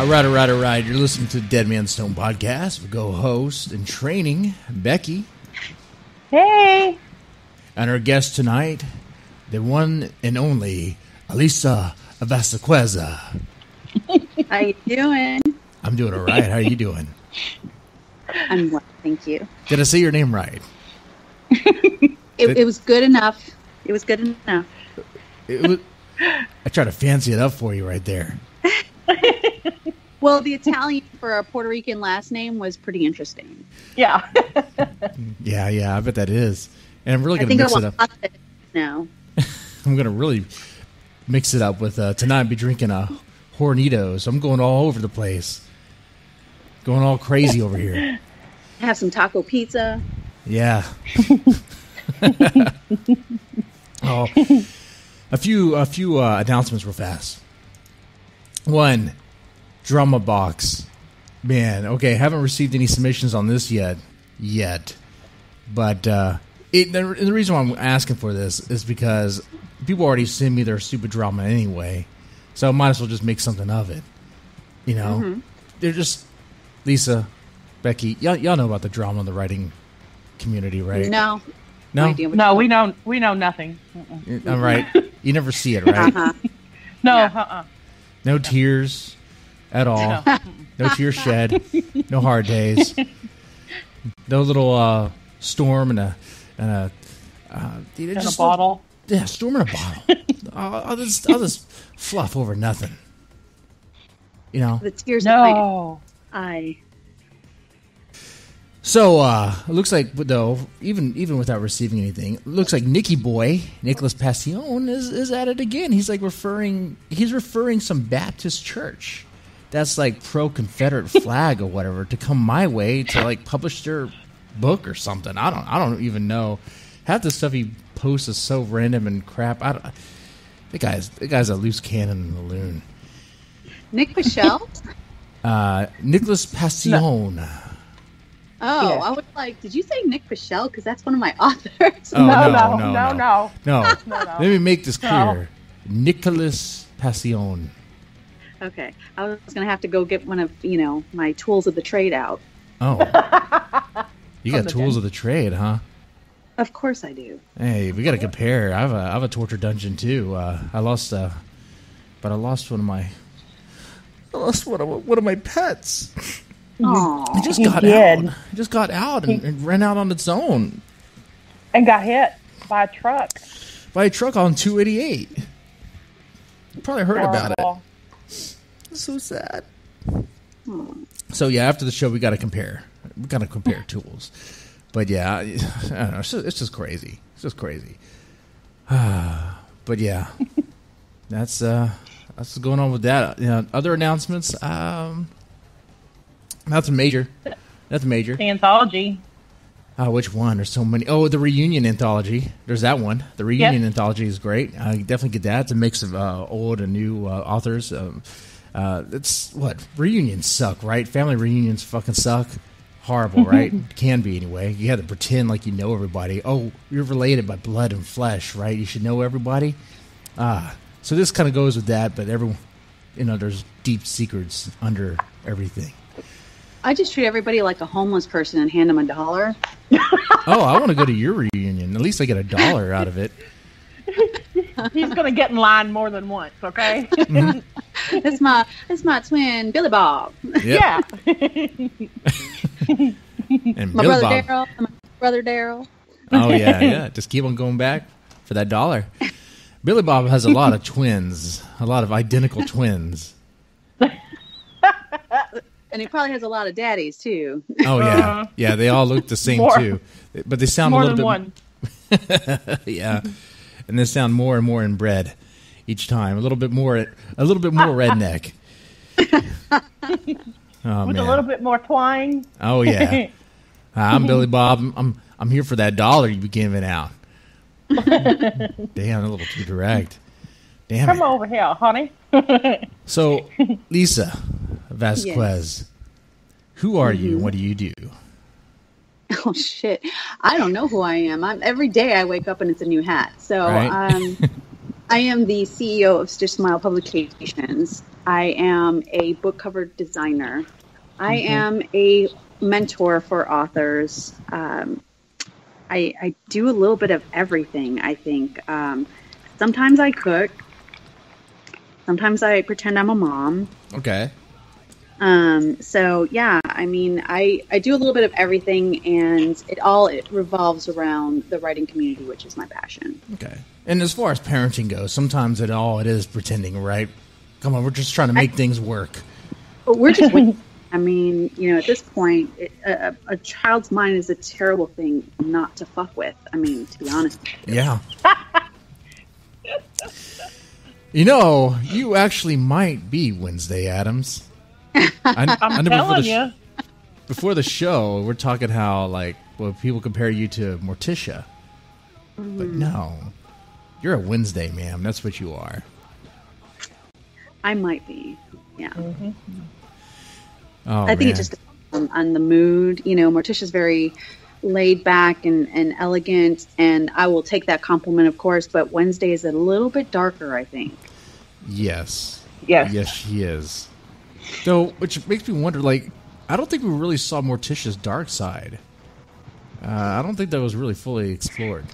All right. You're listening to the Deadman Stone podcast with co-host and training, Becky. Hey. And our guest tonight, the one and only Elisa Vasquez. How you doing? I'm doing all right. How are you doing? I'm well, thank you. Did I say your name right? It was good enough. It was good enough. I tried to fancy it up for you right there. Well, the Italian for a Puerto Rican last name was pretty interesting. Yeah. Yeah, I bet that is. And I'm really going to mix it up. No. I'm going to really mix it up with, tonight I'll be drinking a Hornitos. I'm going all over the place. Going all crazy over here. Have some taco pizza. Yeah. Oh, a few announcements real fast. One, drama box. Man, okay, haven't received any submissions on this yet. But the reason why I'm asking for this is because people already send me their stupid drama anyway, so I might as well just make something of it. You know, They're just Lisa, Becky. Y'all know about the drama in the writing community, right? No. No, we know nothing. All right, you never see it, right? No, No tears at all. No tears shed. No hard days. No little storm and a bottle. Yeah, storm in a bottle. all this fluff over nothing. You know. The tears. No. So it looks like, though, even without receiving anything, it looks like Nicky Boy, Nicholas Passion, is at it again. He's like referring some Baptist church that's like pro-Confederate flag or whatever to come my way to like publish their book or something. I don't even know. Half the stuff he posts is so random and crap. The guy's a loose cannon in the loon. Nick Pichelle? Nicholas Passion. No. Oh, yeah. I was like, did you say Nick Pichelle? Because that's one of my authors. Oh, no. Let me make this clear. Nicholas Passion. Okay. I was going to have to go get one of, my tools of the trade out. Oh. You got tools of the trade, huh? Of course I do. Hey, we got to compare. I have a torture dungeon, too. I lost one of my pets. Aww. It just got out and ran out on its own. And got hit by a truck. On 288. You probably heard about it. It's so sad. So, yeah, after the show, we got to compare. We got to compare tools. But, yeah, I don't know. It's just crazy. It's just crazy. But, yeah, that's what's going on with that. Other announcements, Nothing major. The anthology. Oh, which one? There's so many. Oh, the reunion anthology. There's that one. The reunion anthology is great. I definitely get that. It's a mix of old and new authors. It's what reunions suck, right? Family reunions fucking suck. Horrible, right? Can be anyway. You have to pretend like you know everybody. Oh, you're related by blood and flesh, right? You should know everybody. So this kind of goes with that, but everyone, there's deep secrets under everything. I just treat everybody like a homeless person and hand them $1. Oh, I want to go to your reunion. At least I get $1 out of it. He's going to get in line more than once, okay? Mm-hmm. It's my twin, Billy Bob. Yep. Yeah. And my Billy brother Daryl. Oh, yeah. Just keep on going back for that $1. Billy Bob has a lot of twins, a lot of identical twins. And he probably has a lot of daddies, too. Oh, yeah. Yeah, they all look the same, too. But they sound more a little than bit... one. Yeah. And they sound more and more inbred each time. A little bit more redneck. Oh, with man. a little bit more twang. Oh, yeah. I'm Billy Bob. I'm here for that $1 you be giving out. Damn, a little too direct. Damn Come over here, honey. So, Lisa Vasquez, who are you and what do you do? Oh, shit. I don't know who I am. Every day I wake up and it's a new hat. So Right. I am the CEO of Stitch Smile Publications. I am a book cover designer. I am a mentor for authors. I do a little bit of everything, I think. Sometimes I cook. Sometimes I pretend I'm a mom. Okay. So yeah, I mean, I do a little bit of everything, and it revolves around the writing community, which is my passion. Okay. And as far as parenting goes, sometimes it is pretending, right? Come on, we're just trying to make things work. But we're just, I mean, at this point, a child's mind is a terrible thing not to fuck with. I mean, to be honest. Yeah. You actually might be Wednesday Addams. I'm telling you. Before the show, we're talking how, people compare you to Morticia. But no, you're a Wednesday, ma'am. That's what you are. I might be, yeah. Oh, I think it just depends on the mood. Morticia's very laid back and elegant, and I will take that compliment, of course, but Wednesday is a little bit darker, I think. Yes. Yes. Yes, she is. So, which makes me wonder, I don't think we really saw Morticia's dark side. I don't think that was really fully explored.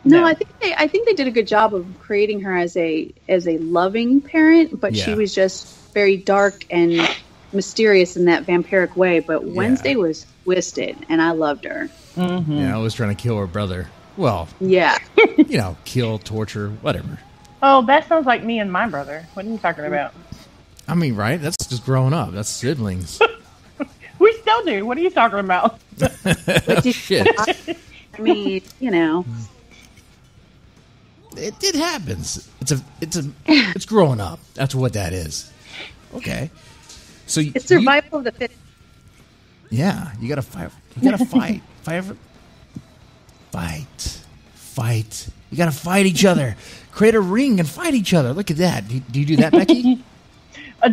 No, I think they did a good job of creating her as a loving parent, but she was just very dark and mysterious in that vampiric way. But Wednesday was twisted, and I loved her. Mm-hmm. Yeah, I was trying to kill her brother. Well, yeah, kill, torture, whatever. Oh, that sounds like me and my brother. What are you talking about? I mean, right? That's just growing up. That's siblings. We still do. What are you talking about? Shit. I mean, It happens. It's growing up. That's what that is. Okay. So it's survival of the fittest. Yeah, you gotta fight. You gotta fight. Fight. You gotta fight each other. Create a ring and fight each other. Look at that. Do you do that, Becky?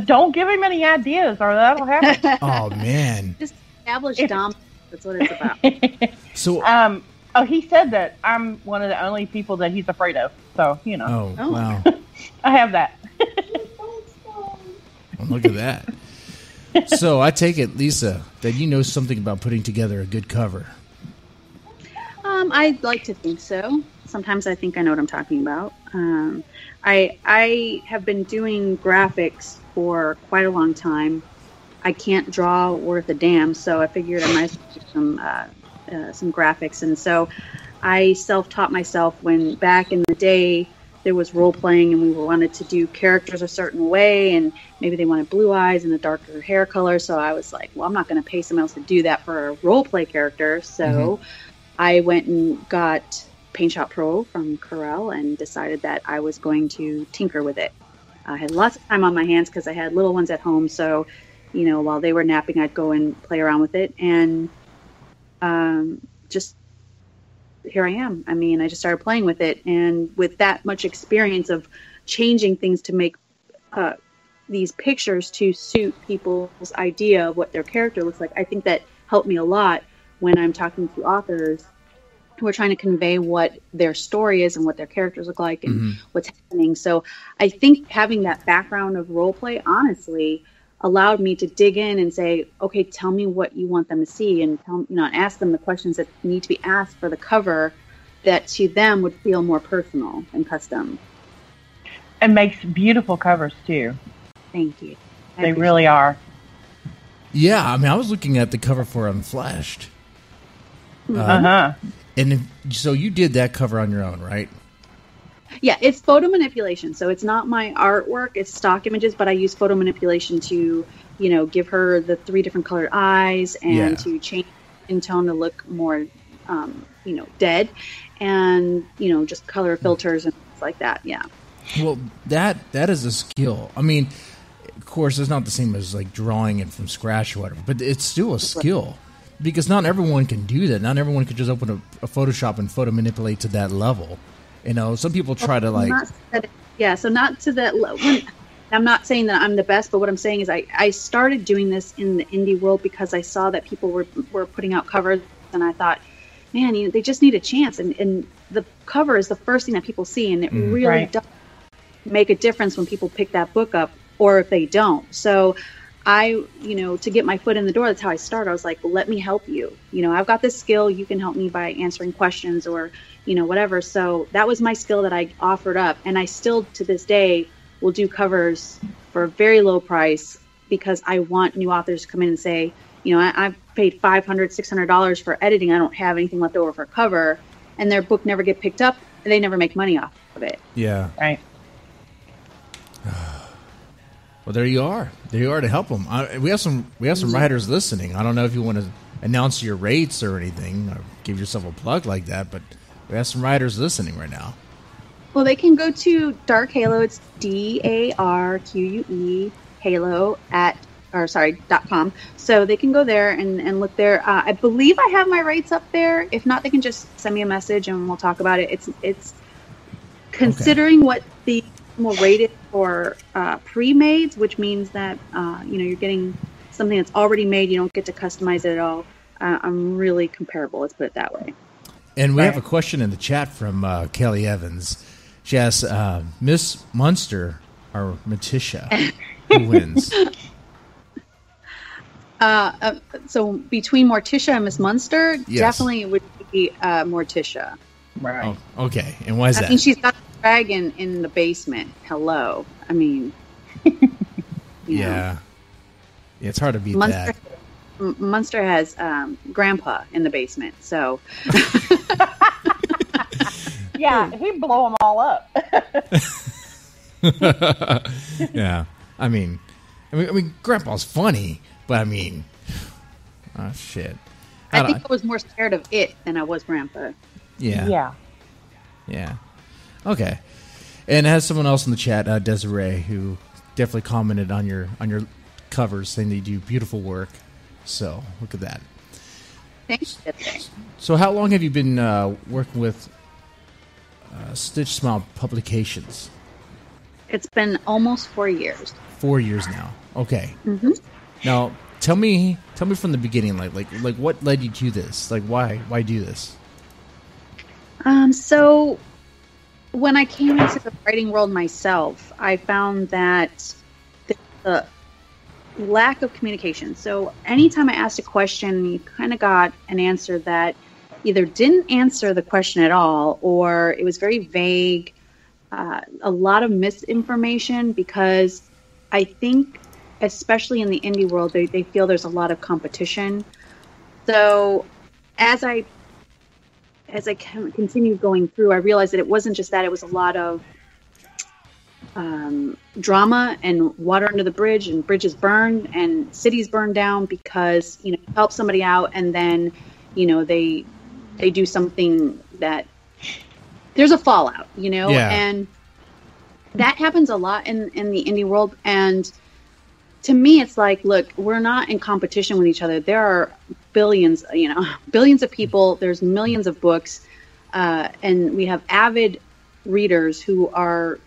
Don't give him any ideas, or that'll happen. Oh man. Just establish dominance. That's what it's about. So. He said that I'm one of the only people that he's afraid of. So, Oh, wow. I have that. Well, look at that. So I take it, Lisa, that you know something about putting together a good cover. I'd like to think so. Sometimes I think I know what I'm talking about. I have been doing graphics for quite a long time. I can't draw worth a damn, so I figured I might do some graphics, and so I self-taught myself when back in the day there was role-playing and we wanted to do characters a certain way, and maybe they wanted blue eyes and a darker hair color, so I was like, well, I'm not going to pay someone else to do that for a role-play character, so I went and got Paint Shop Pro from Corel and decided that I was going to tinker with it. I had lots of time on my hands because I had little ones at home, so while they were napping I'd go and play around with it, and just here I am. I mean, I just started playing with it, and with that much experience of changing things to make these pictures to suit people's idea of what their character looks like, I think that helped me a lot when I'm talking to authors who are trying to convey what their story is and what their characters look like and what's happening. So I think having that background of role play, honestly, allowed me to dig in and say, okay, tell me what you want them to see, and ask them the questions that need to be asked for the cover that to them would feel more personal and custom. It makes beautiful covers too. Thank you. They really are. Yeah, I mean, I was looking at the cover for Unflashed. And so you did that cover on your own, right? Yeah, it's photo manipulation. So it's not my artwork, it's stock images, but I use photo manipulation to, give her the 3 different colored eyes and to change in tone to look more, dead, and, just color filters and things like that. Yeah. Well, that is a skill. I mean, of course, it's not the same as like drawing it from scratch or whatever, but it's still a skill. Because not everyone can do that. Not everyone can just open a Photoshop and photo manipulate to that level. Some people try to like... So not to that... I'm not saying that I'm the best, but what I'm saying is I started doing this in the indie world because I saw that people were putting out covers, and I thought, man, they just need a chance. And the cover is the first thing that people see, and it really does make a difference when people pick that book up or if they don't. So I, to get my foot in the door, that's how I started. I was like, well, let me help you. I've got this skill. You can help me by answering questions or, whatever. So that was my skill that I offered up. And I still, to this day, will do covers for a very low price because I want new authors to come in and say, I've paid $500, $600 for editing. I don't have anything left over for a cover. And their book never get picked up. And they never make money off of it. Yeah. Right. Well, there you are. There you are to help them. We have some writers listening. I don't know if you want to announce your rates or anything, or give yourself a plug like that, but we have some writers listening right now. Well, they can go to Darque Halo. It's DARQUE Halo .com. So they can go there and look there. I believe I have my rates up there. If not, they can just send me a message and we'll talk about it. It's considering what the will rate it for pre-mades, which means that you're getting something that's already made. You don't get to customize it at all. I'm really comparable. Let's put it that way. And we have a question in the chat from Kelly Evans. She asks, Miss Munster or Matisha, who wins? So between Morticia and Miss Munster, Yes. definitely it would be Morticia. Right. Oh, okay. And why is that? I mean, she's got a dragon in the basement. Hello. I mean, Yeah, it's hard to beat Munster, that. Munster has Grandpa in the basement, so Yeah, he'd blow them all up. Yeah. I mean, Grandpa's funny, but I mean, oh shit. I think I was more scared of it than I was Grandpa. Yeah. Okay. And it has someone else in the chat, Desiree, who definitely commented on your covers, saying they do beautiful work. So look at that. Thanks. So how long have you been working with Stitch Smile Publications? It's been almost 4 years. 4 years now. Okay. Mm-hmm. Now tell me from the beginning, like what led you to this? Like why do this? So when I came into the writing world myself, I found that the lack of communication. So anytime I asked a question, you kind of got an answer that either didn't answer the question at all, or it was very vague, a lot of misinformation, because I think, especially in the indie world, they feel there's a lot of competition. So as I continued going through, I realized that it wasn't just that; it was a lot of drama and water under the bridge, and bridges burned and cities burned down because you help somebody out, and then they do something that there's a fallout, Yeah. and that happens a lot in the indie world. And to me, it's like, look, we're not in competition with each other. There are billions of people. There's millions of books, and we have avid readers who are,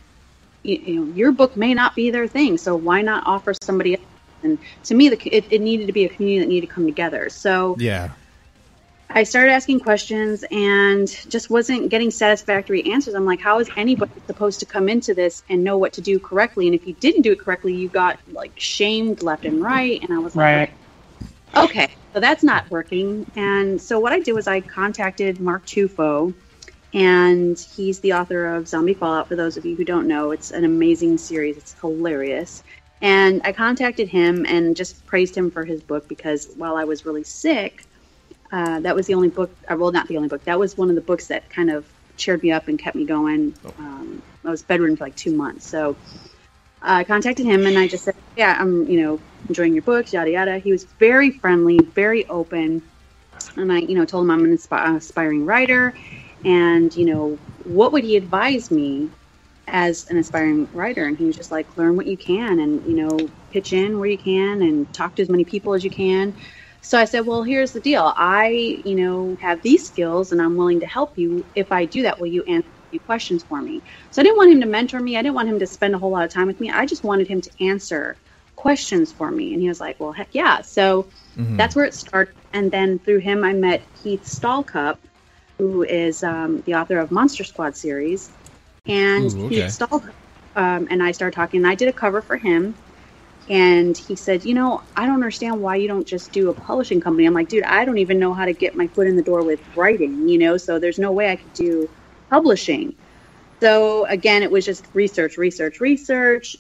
your book may not be their thing, so why not offer somebody else? And to me, it needed to be a community that needed to come together. So Yeah. I started asking questions and just wasn't getting satisfactory answers. I'm like, how is anybody supposed to come into this and know what to do correctly? And if you didn't do it correctly, you got shamed left and right. And I was like, okay, so that's not working. And so what I did was I contacted Mark Tufo, and he's the author of Zombie Fallout. For those of you who don't know, it's an amazing series. It's hilarious. And I contacted him and just praised him for his book, because while I was really sick, that was the only book, well, not the only book, that was one of the books that kind of cheered me up and kept me going. I was bedridden for 2 months. So I contacted him and I just said, yeah, I'm, enjoying your books, yada, yada. He was very friendly, very open. And I, told him I'm an aspiring writer. And, what would he advise me as an aspiring writer? And he was just like, learn what you can and, pitch in where you can and talk to as many people as you can. So I said, well, here's the deal. I, have these skills and I'm willing to help you. If I do that, will you answer a few questions for me? So I didn't want him to mentor me. I didn't want him to spend a whole lot of time with me. I just wanted him to answer questions for me. And he was like, well, heck yeah. So that's where it started. And then through him, I met Heath Stallcup, who is the author of Monster Squad series. And Heath Stallcup and I started talking, and I did a cover for him. And he said, I don't understand why you don't just do a publishing company. I'm like, dude, I don't even know how to get my foot in the door with writing, so there's no way I could do publishing. So again, it was just research,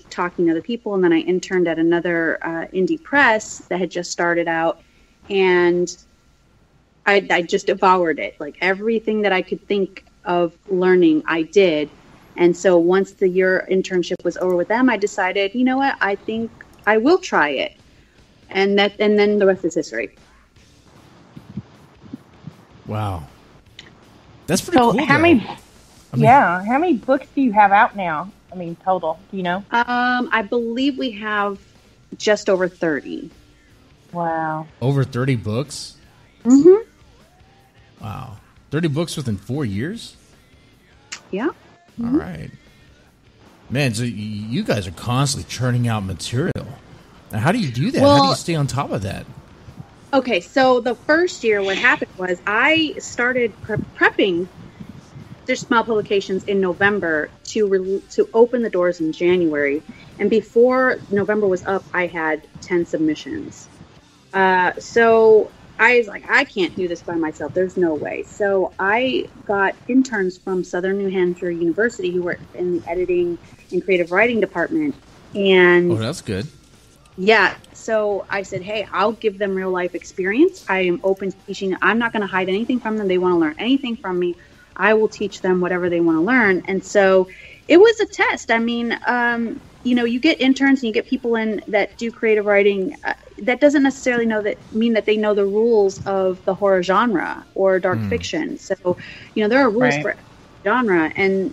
talking to other people. And then I interned at another indie press that had just started out. And I just devoured it. Like everything that I could think of learning, I did. And so once the year internship was over with them, I decided, you know what, I think I will try it. And then the rest is history. Wow. That's pretty cool. How many books do you have out now? I mean, total, do you know? I believe we have just over 30. Wow. Over 30 books? Mm-hmm. Wow. 30 books within 4 years? Yeah. All right. Man, so you guys are constantly churning out material. Now, how do you do that? How do you stay on top of that? Okay, so the first year, what happened was I started prepping There's Smile Publications in November to open the doors in January. And before November was up, I had 10 submissions. So I was like, I can't do this by myself. There's no way. So I got interns from Southern New Hampshire University who were in the editing and creative writing department. And that's good. Yeah. So I said, hey, I'll give them real life experience. I am open to teaching. I'm not going to hide anything from them. They want to learn anything from me. I will teach them whatever they want to learn. And so it was a test. I mean, you get interns and you get people in that do creative writing. That doesn't necessarily mean that they know the rules of the horror genre or dark fiction. So, there are rules for genre, and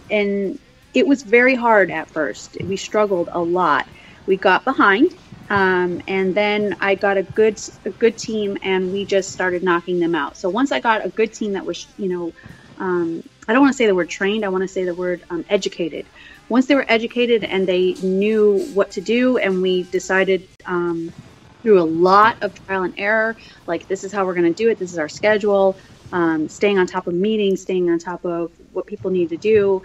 it was very hard at first. We struggled a lot. We got behind, and then I got a good team, and we just started knocking them out. So once I got a good team that was, I don't want to say the word trained. I want to say the word educated. Once they were educated and they knew what to do, and we decided through a lot of trial and error, like this is how we're going to do it. This is our schedule. Staying on top of meetings, staying on top of what people need to do.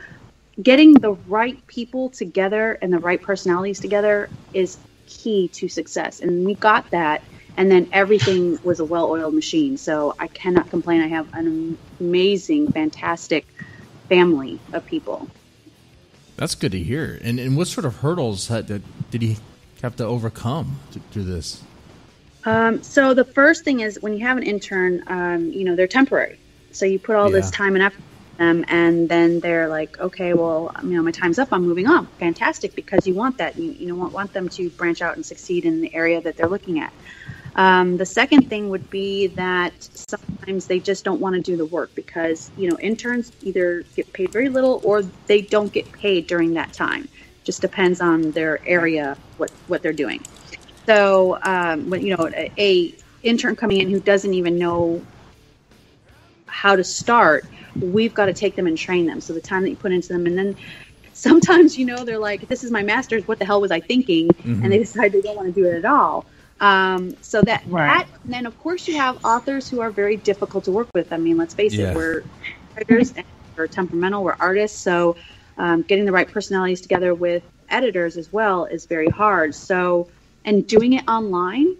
Getting the right people together and the right personalities together is key to success. And we got that. And then everything was a well-oiled machine. So I cannot complain. I have an amazing, fantastic family of people. That's good to hear. And what sort of hurdles did he have to overcome through this? So the first thing is when you have an intern, they're temporary. So you put all this time and effort into them, and then they're like, okay, well, my time's up. I'm moving on. Fantastic, because you want that. You want them to branch out and succeed in the area that they're looking at. The second thing would be that sometimes they just don't want to do the work because, interns either get paid very little or they don't get paid during that time. Just depends on their area, what they're doing. So, when, a intern coming in who doesn't even know how to start, we've got to take them and train them. So the time that you put into them, and then sometimes, they're like, this is my master's. What the hell was I thinking? Mm-hmm. And they decide they don't want to do it at all. So that, and then of course you have authors who are very difficult to work with. I mean, let's face it, we're writers and we're temperamental, we're artists. So, getting the right personalities together with editors as well is very hard. So, and doing it online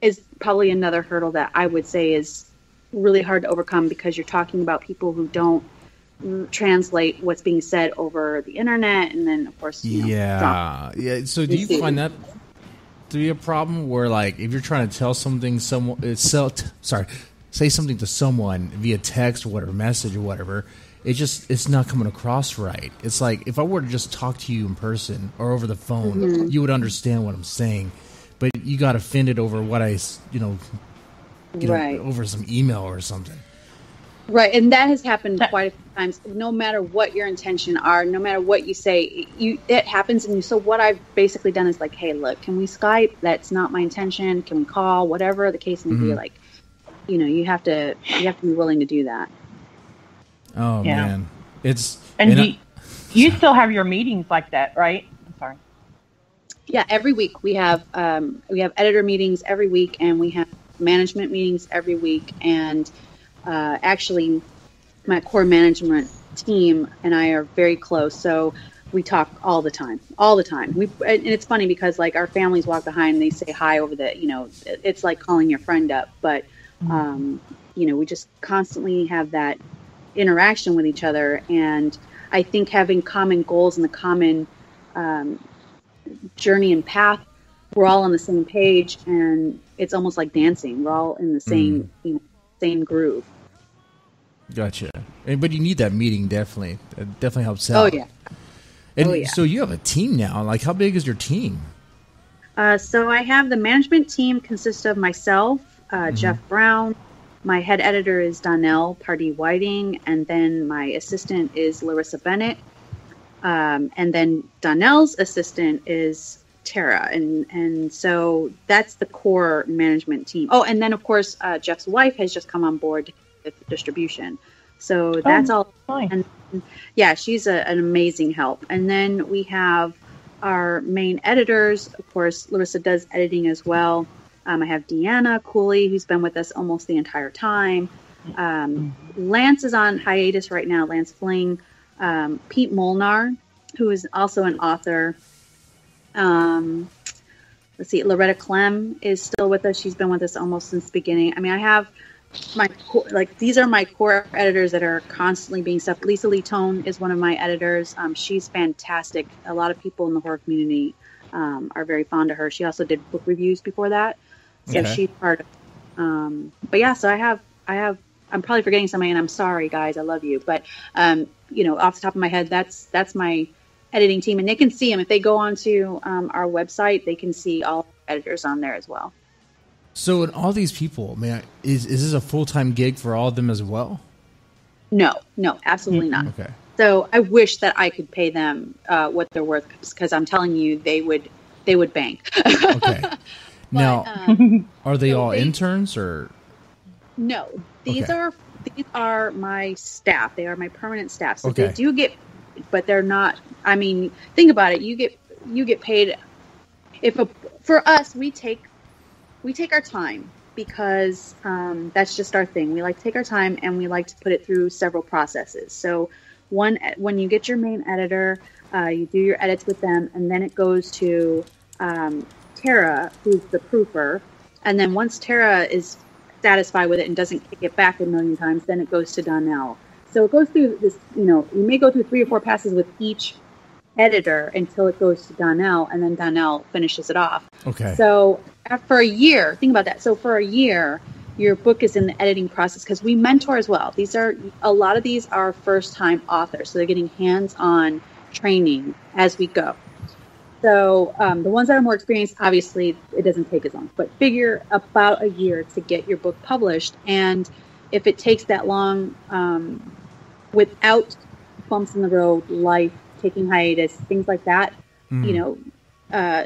is probably another hurdle that I would say is really hard to overcome because you're talking about people who don't translate what's being said over the internet. And then of course, So do you find that to be a problem where, like, if you're trying to tell something, say something to someone via text or whatever, message or whatever, it's not coming across right. It's like if I were to just talk to you in person or over the phone, you would understand what I'm saying, but you got offended over what I, over some email or something. Right, and that has happened quite a few times. No matter what your intention are, no matter what you say, it happens. And so what I've basically done is like, hey, look, can we Skype? That's not my intention. Can we call? Whatever the case may be. Like, you have to be willing to do that. Oh man, you still have your meetings like that, right? I'm sorry. Yeah, every week we have editor meetings every week, and we have management meetings every week, and actually my core management team and I are very close. So we talk all the time. And it's funny because like our families walk behind and they say hi over the, it's like calling your friend up, but, we just constantly have that interaction with each other. And I think having common goals and the common journey and path, we're all on the same page, and it's almost like dancing. We're all in the same, same groove. Gotcha. But you need that meeting, definitely. It definitely helps out. Oh, yeah. And so you have a team now. Like, how big is your team? So I have the management team consists of myself, Jeff Brown. My head editor is Donnell Pardee-Whiting, and then my assistant is Larissa Bennett. And then Donnell's assistant is Tara. And so that's the core management team. Oh, and then, of course, Jeff's wife has just come on board with distribution. So that's all. Nice. And yeah, she's an amazing help. And then we have our main editors. Of course, Larissa does editing as well. I have Deanna Cooley, who's been with us almost the entire time. Lance is on hiatus right now, Lance Fling. Pete Molnar, who is also an author. Let's see, Loretta Clem is still with us. She's been with us almost since the beginning. I mean, I have these are my core editors that are constantly being stuff. Lisa Lee Tone is one of my editors. She's fantastic. A lot of people in the horror community are very fond of her. She also did book reviews before that. So she's part of but yeah, so I have I'm probably forgetting somebody, and I'm sorry guys, I love you. But off the top of my head, that's my editing team, and they can see them if they go onto our website. They can see all editors on there as well. So, and all these people, man, is this a full-time gig for all of them as well? No, absolutely not. Okay. So I wish that I could pay them what they're worth, because I'm telling you, they would bank. Okay. Now, are they all interns or? No, these are my staff. They are my permanent staff. So they do get, but they're not. I mean, think about it. You get paid. For us, we take our time, because that's just our thing. We like to take our time, and we like to put it through several processes. So when you get your main editor, you do your edits with them, and then it goes to Tara, who's the proofer. And then once Tara is satisfied with it and doesn't kick it back a million times, then it goes to Donnell. So it goes through this, you may go through 3 or 4 passes with each editor until it goes to Donnell, and then Donnell finishes it off. Okay. So for a year, think about that. So for a year, your book is in the editing process, because we mentor as well. A lot of these are first-time authors, so they're getting hands-on training as we go. So the ones that are more experienced, obviously, it doesn't take as long. But figure about a year to get your book published. And if it takes that long, without bumps in the road, life, taking hiatus, things like that,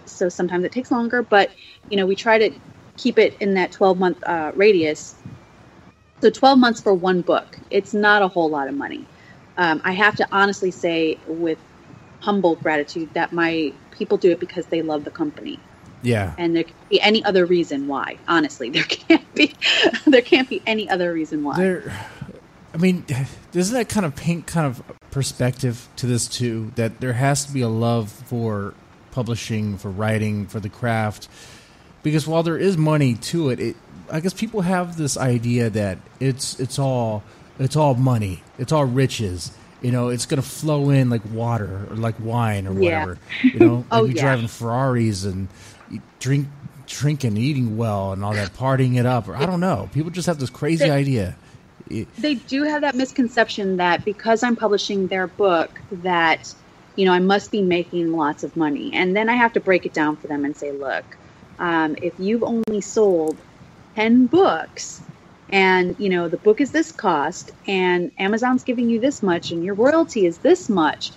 so sometimes it takes longer. But, we try to keep it in that 12-month radius. So 12 months for one book, it's not a whole lot of money. I have to honestly say, with humble gratitude, that my people do it because they love the company. Yeah. And there can't be any other reason why. Honestly, there can't be any other reason why. Doesn't that kind of paint kind of perspective to this too? That there has to be a love for publishing, for writing, for the craft. Because while there is money to it, I guess people have this idea that it's all money, it's all riches. It's going to flow in like water or like wine or whatever. You're driving Ferraris and drinking, eating well, and all that, partying it up. Or I don't know. People just have this crazy idea. They do have that misconception that because I'm publishing their book, that I must be making lots of money. And then I have to break it down for them and say, look, if you've only sold 10 books, and the book is this cost, and Amazon's giving you this much, and your royalty is this much,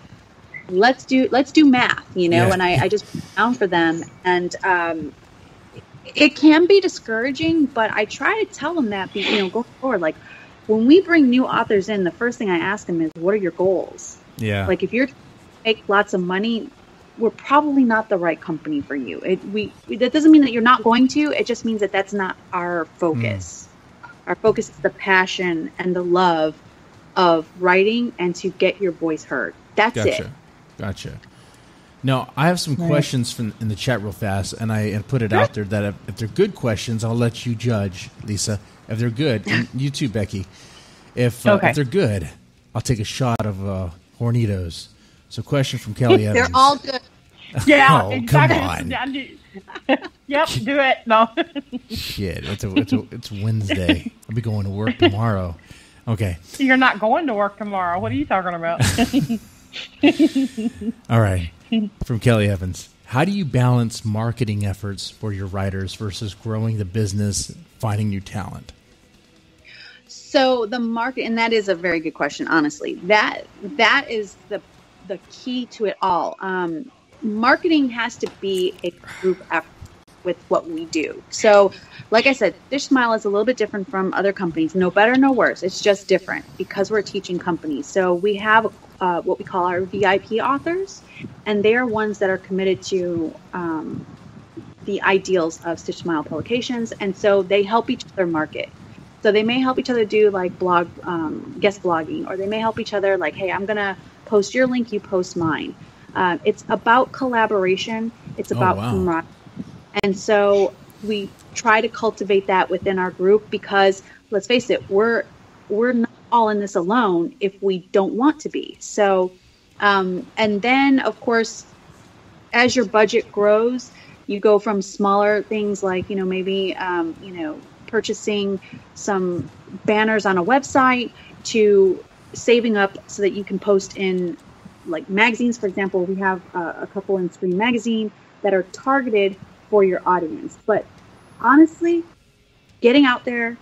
let's do math, and I just put it down for them. And it can be discouraging, but I try to tell them that going forward, like when we bring new authors in, the first thing I ask them is, what are your goals? Yeah. Like, if you're trying to make lots of money, we're probably not the right company for you. That doesn't mean that you're not going to. It just means that that's not our focus. Our focus is the passion and the love of writing and to get your voice heard. That's Gotcha. it. Gotcha. Now, I have some questions from in the chat real fast, and I put it out there that if they're good questions, I'll let you judge, Lisa. If they're good, and you too, Becky. If they're good, I'll take a shot of Hornitos. So, question from Kelly Evans. They're all good. Yeah, Oh, exactly. come on. Yep, do it. No. Shit, it's Wednesday. I'll be going to work tomorrow. Okay. You're not going to work tomorrow. What are you talking about? All right. From Kelly Evans. How do you balance marketing efforts for your writers versus growing the business, finding new talent? So the market, and that is a very good question, honestly. That is the key to it all. Marketing has to be a group effort with what we do. So, like I said, Dish Smile is a little bit different from other companies. No better, no worse. It's just different because we're a teaching company. So we have what we call our VIP authors, and they are ones that are committed to the ideals of Stitch Smile publications, and so they help each other market. So they may help each other do like guest blogging, or they may help each other like, hey, I'm going to post your link, you post mine. It's about collaboration. It's about camaraderie. And so we try to cultivate that within our group because, let's face it, we're not all in this alone if we don't want to be. So, and then, of course, as your budget grows, you go from smaller things like, maybe, purchasing some banners on a website to saving up so that you can post in like magazines. For example, we have a couple in Screen Magazine that are targeted for your audience. But honestly, getting out there,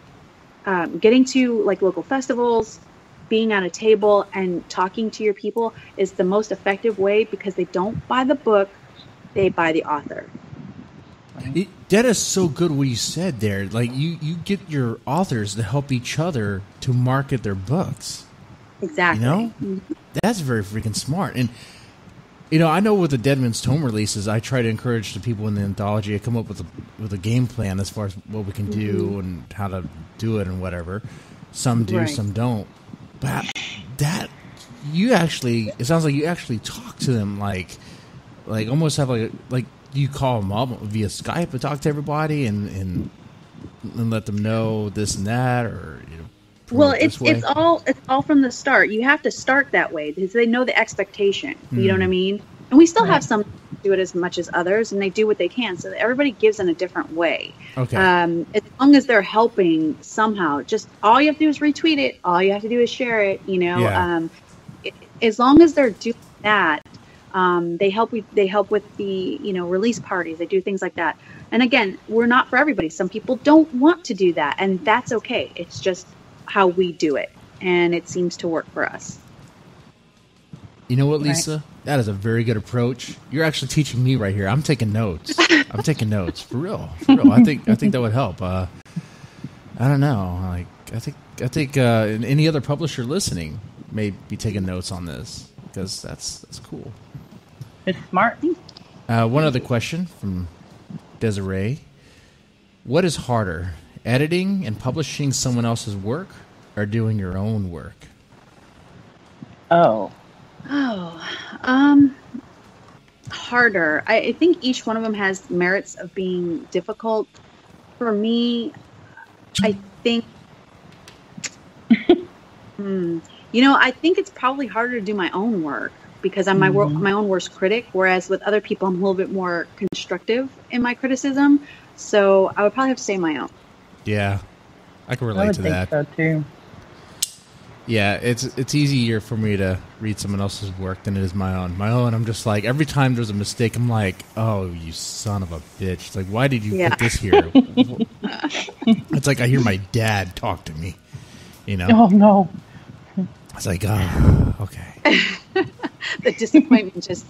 getting to like local festivals, being at a table and talking to your people is the most effective way because they don't buy the book, they buy the author. That is so good what you said there. Like you get your authors to help each other to market their books. Exactly. That's very freaking smart. And I know with the Deadman's Tome releases, I try to encourage the people in the anthology to come up with a game plan as far as what we can do and how to do it and whatever. Some do, some don't. But that it sounds like you actually talk to them like almost have like you call them up via Skype and talk to everybody and let them know this and that, or well, it's all from the start. You have to start that way because they know the expectation. You know what I mean? And we still have some do it as much as others, and they do what they can. So everybody gives in a different way. Okay. As long as they're helping somehow, just all you have to do is retweet it. All you have to do is share it. As long as they're doing that, they help with the release parties. They do things like that. And again, we're not for everybody. Some people don't want to do that, and that's okay. It's just how we do it, and it seems to work for us. You know what, Lisa? Right. That is a very good approach. You're actually teaching me right here. I'm taking notes. I'm taking notes for real. I think that would help. I don't know. Like I think any other publisher listening may be taking notes on this because that's cool. It's smart. One other question from Desiree: what is harder, editing and publishing someone else's work, or doing your own work? Harder. I think each one of them has merits of being difficult. For me, I think, I think it's probably harder to do my own work because I'm my own worst critic, whereas with other people, I'm a little bit more constructive in my criticism. So I would probably have to say my own. Yeah, I can relate to that. I would think so too. Yeah, it's easier for me to read someone else's work than it is my own. My own, I'm just like, every time there's a mistake, I'm like, oh, you son of a bitch. It's like, why did you put this here? It's like I hear my dad talk to me, Oh, no. It's like, oh, okay. The disappointment just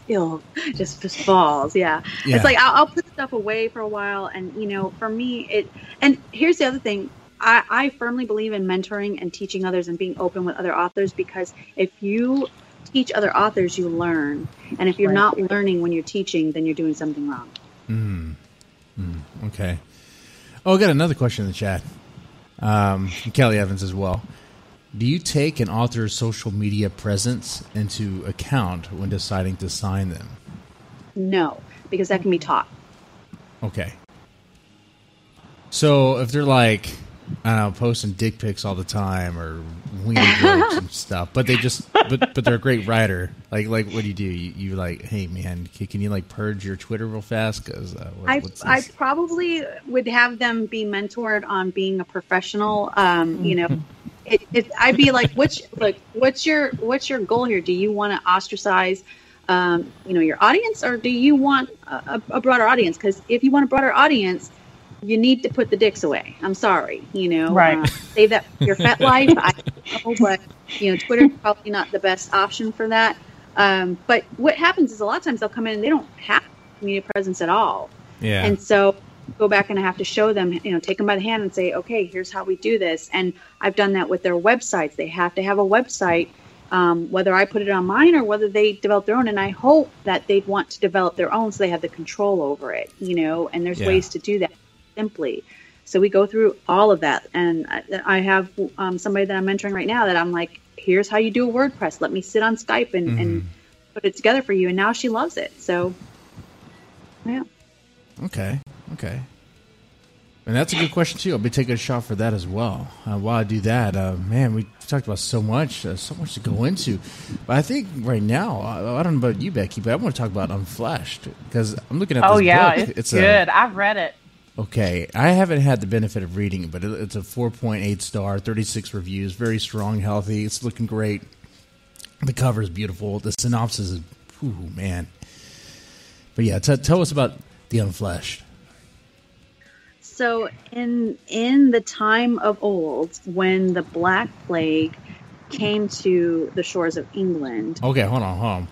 falls. Yeah. It's like I'll put stuff away for a while, and for me and here's the other thing. I firmly believe in mentoring and teaching others and being open with other authors, because if you teach other authors, you learn, and if you're not learning when you're teaching, then you're doing something wrong. Okay. Oh, I got another question in the chat from Kelly Evans as well. Do you take an author's social media presence into account when deciding to sign them? No, because that can be taught. Okay. So if they're like, I don't know, posting dick pics all the time or weenie jokes and stuff, but they just, but they're a great writer. Like what do? You like, hey man, can you like purge your Twitter real fast? Because I probably would have them be mentored on being a professional. You know, I'd be like, what's your goal here? Do you want to ostracize, your audience, or do you want a broader audience? Because if you want a broader audience, you need to put the dicks away. I'm sorry, Right. Save that for your pet life. I know, but Twitter's probably not the best option for that. But what happens is a lot of times they'll come in and they don't have media presence at all. Yeah. And so go back and I have to show them, take them by the hand and say, okay, here's how we do this. And I've done that with their websites. They have to have a website, whether I put it on mine or whether they develop their own. And I hope that they'd want to develop their own so they have the control over it, and there's ways to do that simply. So we go through all of that. And I have somebody that I'm mentoring right now that I'm like, here's how you do a WordPress. Let me sit on Skype and put it together for you. And now she loves it. So, yeah. Okay. And that's a good question too. I'll be taking a shot for that as well. While I do that, man, we talked about so much to go into. But I think right now, I don't know about you, Becky, but I want to talk about Unfleshed because I'm looking at this book. It's good. I've read it. Okay, I haven't had the benefit of reading it, but it's a 4.8 star, 36 reviews, very strong, healthy. It's looking great. The cover is beautiful. The synopsis is, man. But yeah, tell us about the Unfleshed. So in the time of old, when the Black Plague came to the shores of England. Okay, hold on.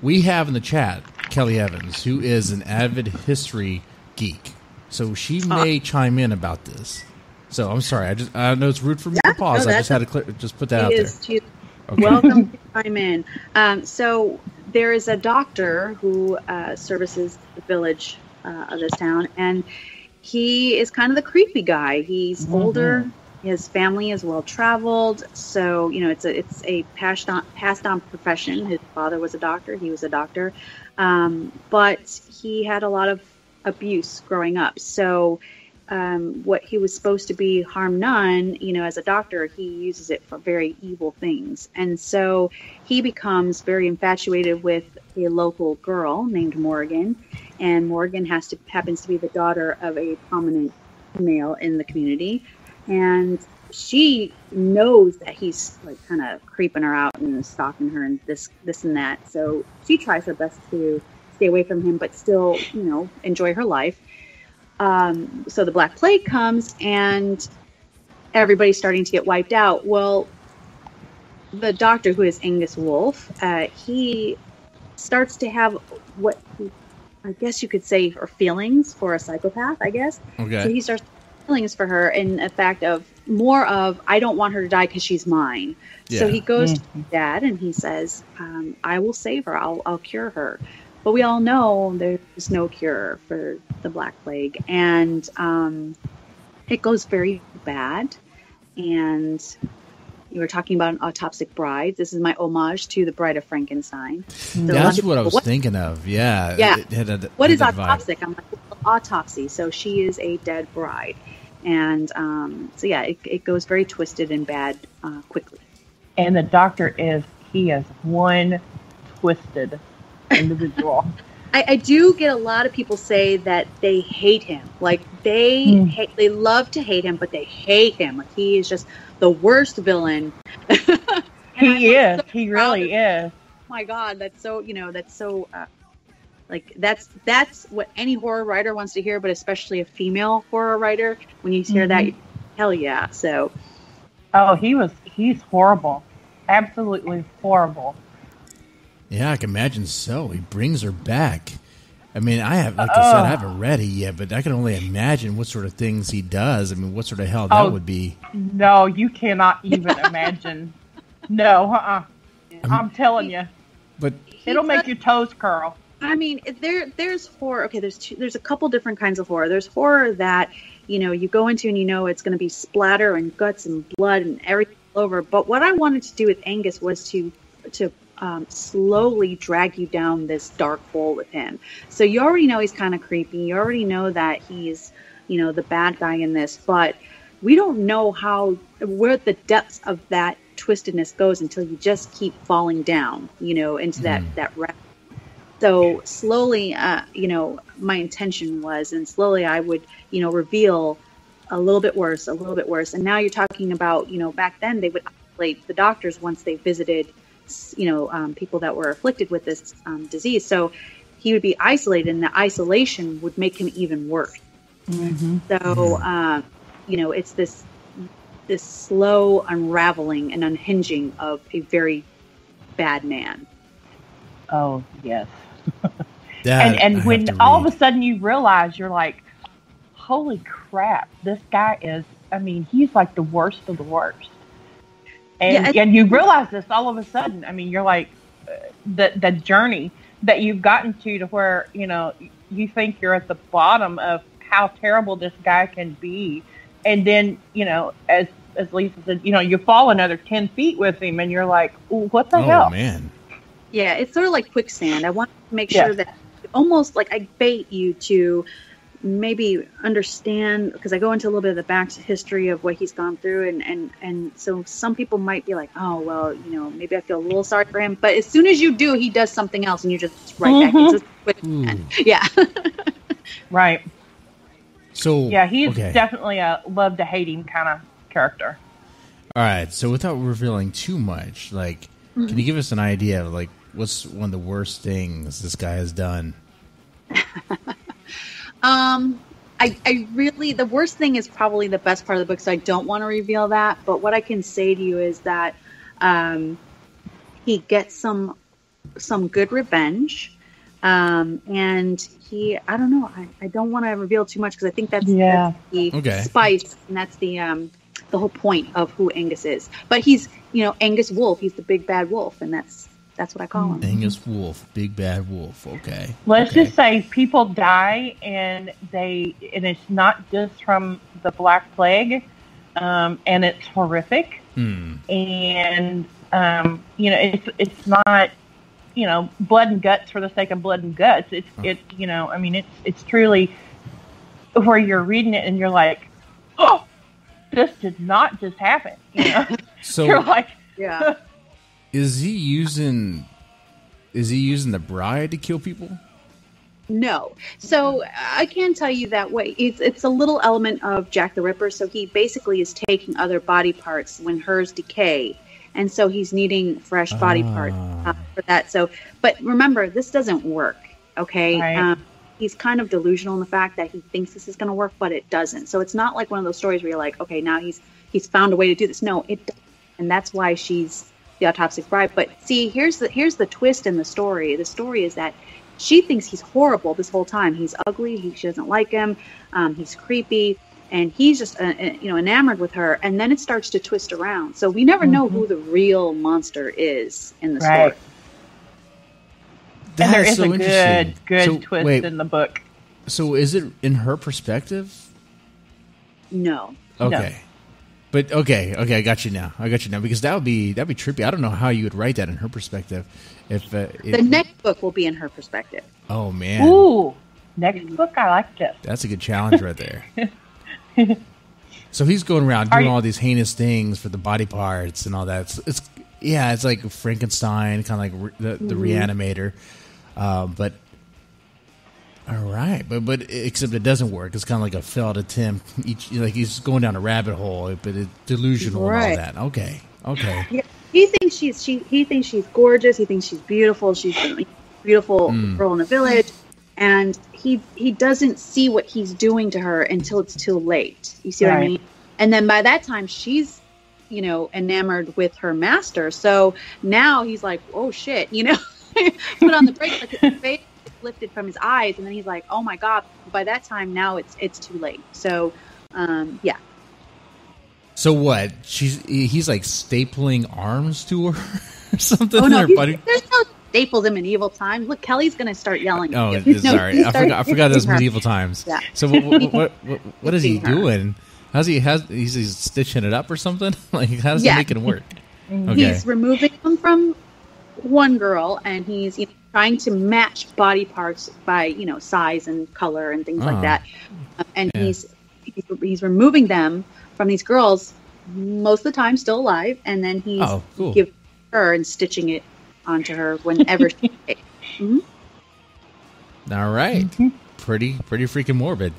We have in the chat Kelly Evans, who is an avid history geek. So she may chime in about this. So I'm sorry. I know it's rude for me to pause. I just had to just put that out there. Okay. Welcome to chime in. So there is a doctor who services the village of this town, and he is kind of the creepy guy. He's older. His family is well traveled. So it's a passed on profession. His father was a doctor. He was a doctor, but he had a lot of abuse growing up. So what he was supposed to be harm none, as a doctor, he uses it for very evil things. And so he becomes very infatuated with a local girl named Morgan. And Morgan happens to be the daughter of a prominent male in the community. And she knows that he's like kind of creeping her out and stalking her and this and that. So she tries her best to stay away from him, but still, enjoy her life. So the Black Plague comes and everybody's starting to get wiped out. Well, the doctor, who is Angus Wolfe, he starts to have what I guess you could say are feelings for a psychopath, I guess. Okay. So he starts feelings for her in a fact of more of, I don't want her to die because she's mine. Yeah. So he goes to his dad and he says, I will save her. I'll cure her. But we all know there's no cure for the Black Plague. And it goes very bad. And you were talking about an autopsic bride. This is my homage to the Bride of Frankenstein. So that's what I was thinking of. Yeah. Yeah. What is autopsic? I'm like, autopsy. So she is a dead bride. And it goes very twisted and bad quickly. And the doctor he is one twisted individual. I do get a lot of people say that they hate him. Like they love to hate him, but they hate him. Like he is just the worst villain. He is. He really is. Oh my God, that's so. That's what any horror writer wants to hear, but especially a female horror writer. When you hear that, hell yeah. So. Oh, he's horrible. Absolutely horrible. Yeah, I can imagine so. He brings her back. I mean, I said, I haven't read it yet, but I can only imagine what sort of things he does. I mean, what sort of hell that would be. No, you cannot even imagine. No, I'm telling you. But it'll make your toes curl. I mean, there's horror. Okay, there's a couple different kinds of horror. There's horror that, you go into and it's going to be splatter and guts and blood and everything over. But what I wanted to do with Angus was to slowly drag you down this dark hole with him. So you already know he's kind of creepy. You already know that he's, the bad guy in this, but we don't know where the depths of that twistedness goes until you just keep falling down, into that wreck. So slowly, my intention was, and slowly I would, reveal a little bit worse. And now you're talking about, back then they would isolate the doctors once they visited, people that were afflicted with this disease. So he would be isolated, and the isolation would make him even worse. Mm-hmm. So, it's this slow unraveling and unhinging of a very bad man. Oh, yes. and when all of a sudden you realize, you're like, holy crap, this guy is, he's like the worst of the worst. And you realize this all of a sudden. You're like, the journey that you've gotten to where, you think you're at the bottom of how terrible this guy can be. And then, as Lisa said, you fall another 10 feet with him, and you're like, what the hell? Oh, man. Yeah, it's sort of like quicksand. I want to make sure that almost like I bait you to maybe understand, because I go into a little bit of the back history of what he's gone through, and so some people might be like, oh, well, maybe I feel a little sorry for him, but as soon as you do, he does something else, and you're just right back into quicksand. Yeah. Right. So yeah, he's definitely a love to hate him kind of character. All right, so without revealing too much, can you give us an idea of what's one of the worst things this guy has done? I really, the worst thing is probably the best part of the book, so I don't want to reveal that. But what I can say to you is that he gets some good revenge, and I don't know, I don't want to reveal too much because I think that's the spice, and that's the whole point of who Angus is. But he's, Angus Wolf. He's the big bad wolf, and that's what I call him. Angus Wolf, big bad wolf. Okay. Let's just say people die, and it's not just from the Black Plague, and it's horrific. And it's not, blood and guts for the sake of blood and guts. It's truly where you're reading it and you're like, oh, this did not just happen. So you're like, yeah. Is he using the bride to kill people? No. So I can tell you that way. It's a little element of Jack the Ripper. So he basically is taking other body parts when hers decay. And so he's needing fresh body parts for that. So, but remember, this doesn't work. Okay. Right. He's kind of delusional in the fact that he thinks this is going to work, but it doesn't. So it's not like one of those stories where you're like, okay, now he's found a way to do this. No, it doesn't. And that's why she's the autopsy bride. But see, here's the twist in the story. The story is that she thinks he's horrible this whole time. He's ugly. She doesn't like him. He's creepy, and he's just enamored with her. And then it starts to twist around. So we never know who the real monster is in the story. And there is a good twist in the book. So is it in her perspective? No. Okay. No. But okay, I got you now. Because that'd be trippy. I don't know how you would write that in her perspective. If the next book will be in her perspective. Oh man! Ooh, next book, I like this. That's a good challenge right there. So he's going around doing all these heinous things for the body parts and all that. It's like Frankenstein, kind of like the Reanimator. But all right, but except it doesn't work. It's kind of like a failed attempt. He's going down a rabbit hole, but it's delusional and all that. Okay. Yeah, he thinks she's gorgeous. He thinks she's beautiful. She's a beautiful girl in the village, and he doesn't see what he's doing to her until it's too late. You see what I mean? And then by that time, she's enamored with her master. So now he's like, oh shit, put on the brakes. Like his face is lifted from his eyes, and then he's like, oh my god. By that time, now it's too late. So yeah. So what? He's like stapling arms to her or something. Oh no, there's no staple them in Evil Times. Look, Kelly's gonna start yelling. Oh, sorry, I forgot those medieval times. Yeah. So what is he doing? He's stitching it up or something? Like, how does he make it work? Okay. He's removing them from one girl, and he's trying to match body parts by size and color and things like that. And he's removing them from these girls most of the time, still alive, and then he's giving her and stitching it onto her whenever she. Mm-hmm. All right, pretty freaking morbid.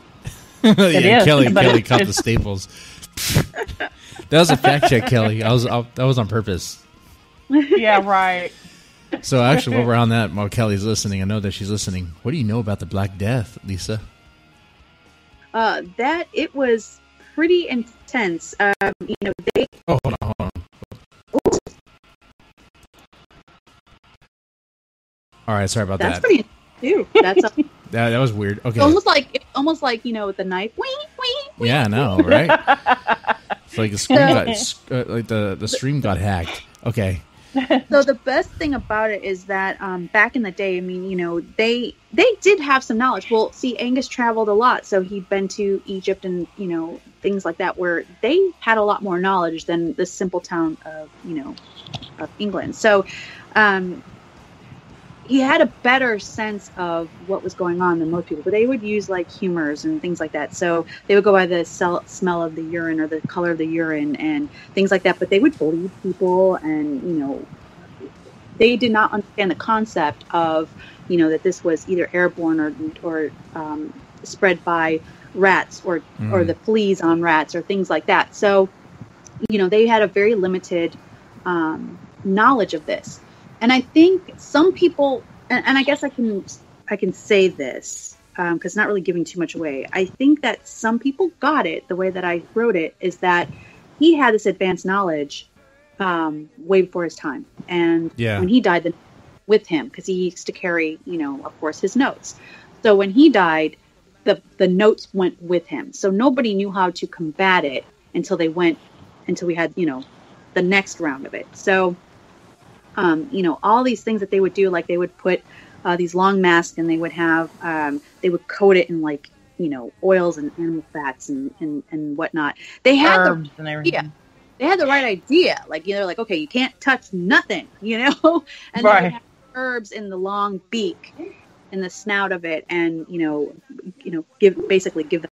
Kelly caught the staples. That was a fact check, Kelly. That was on purpose. Yeah, right. So actually, while we're on that, while Kelly's listening, I know that she's listening. What do you know about the Black Death, Lisa? That it was pretty intense. They. Oh, hold on. Ooh. All right, sorry about that. That's pretty too. That's that was weird. Okay, almost like with the knife. Wee, wee, wee. Yeah, I know, right? It's like the stream the stream got hacked. Okay. So the best thing about it is that back in the day, I mean, they did have some knowledge. Well, see, Angus traveled a lot, so he'd been to Egypt and things like that, where they had a lot more knowledge than the simple town of of England. So he had a better sense of what was going on than most people. But they would use like humors and things like that. So they would go by the smell of the urine or the color of the urine and things like that. But they would bleed people, and they did not understand the concept of that this was either airborne or spread by rats or the fleas on rats or things like that. So they had a very limited knowledge of this. And I think some people, and I guess I can say this because it's not really giving too much away. I think that some people got it the way that I wrote it, is that he had this advanced knowledge way before his time. And when he died, with him, because he used to carry, of course, his notes. So when he died, the notes went with him. So nobody knew how to combat it until we had, the next round of it. So all these things that they would do, like they would put these long masks, and they would have they would coat it in like oils and animal fats and whatnot. They had herbs and everything. Yeah, they had the right idea. Like they're like, okay, you can't touch nothing, and right. they would have herbs in the long beak, in the snout of it, and give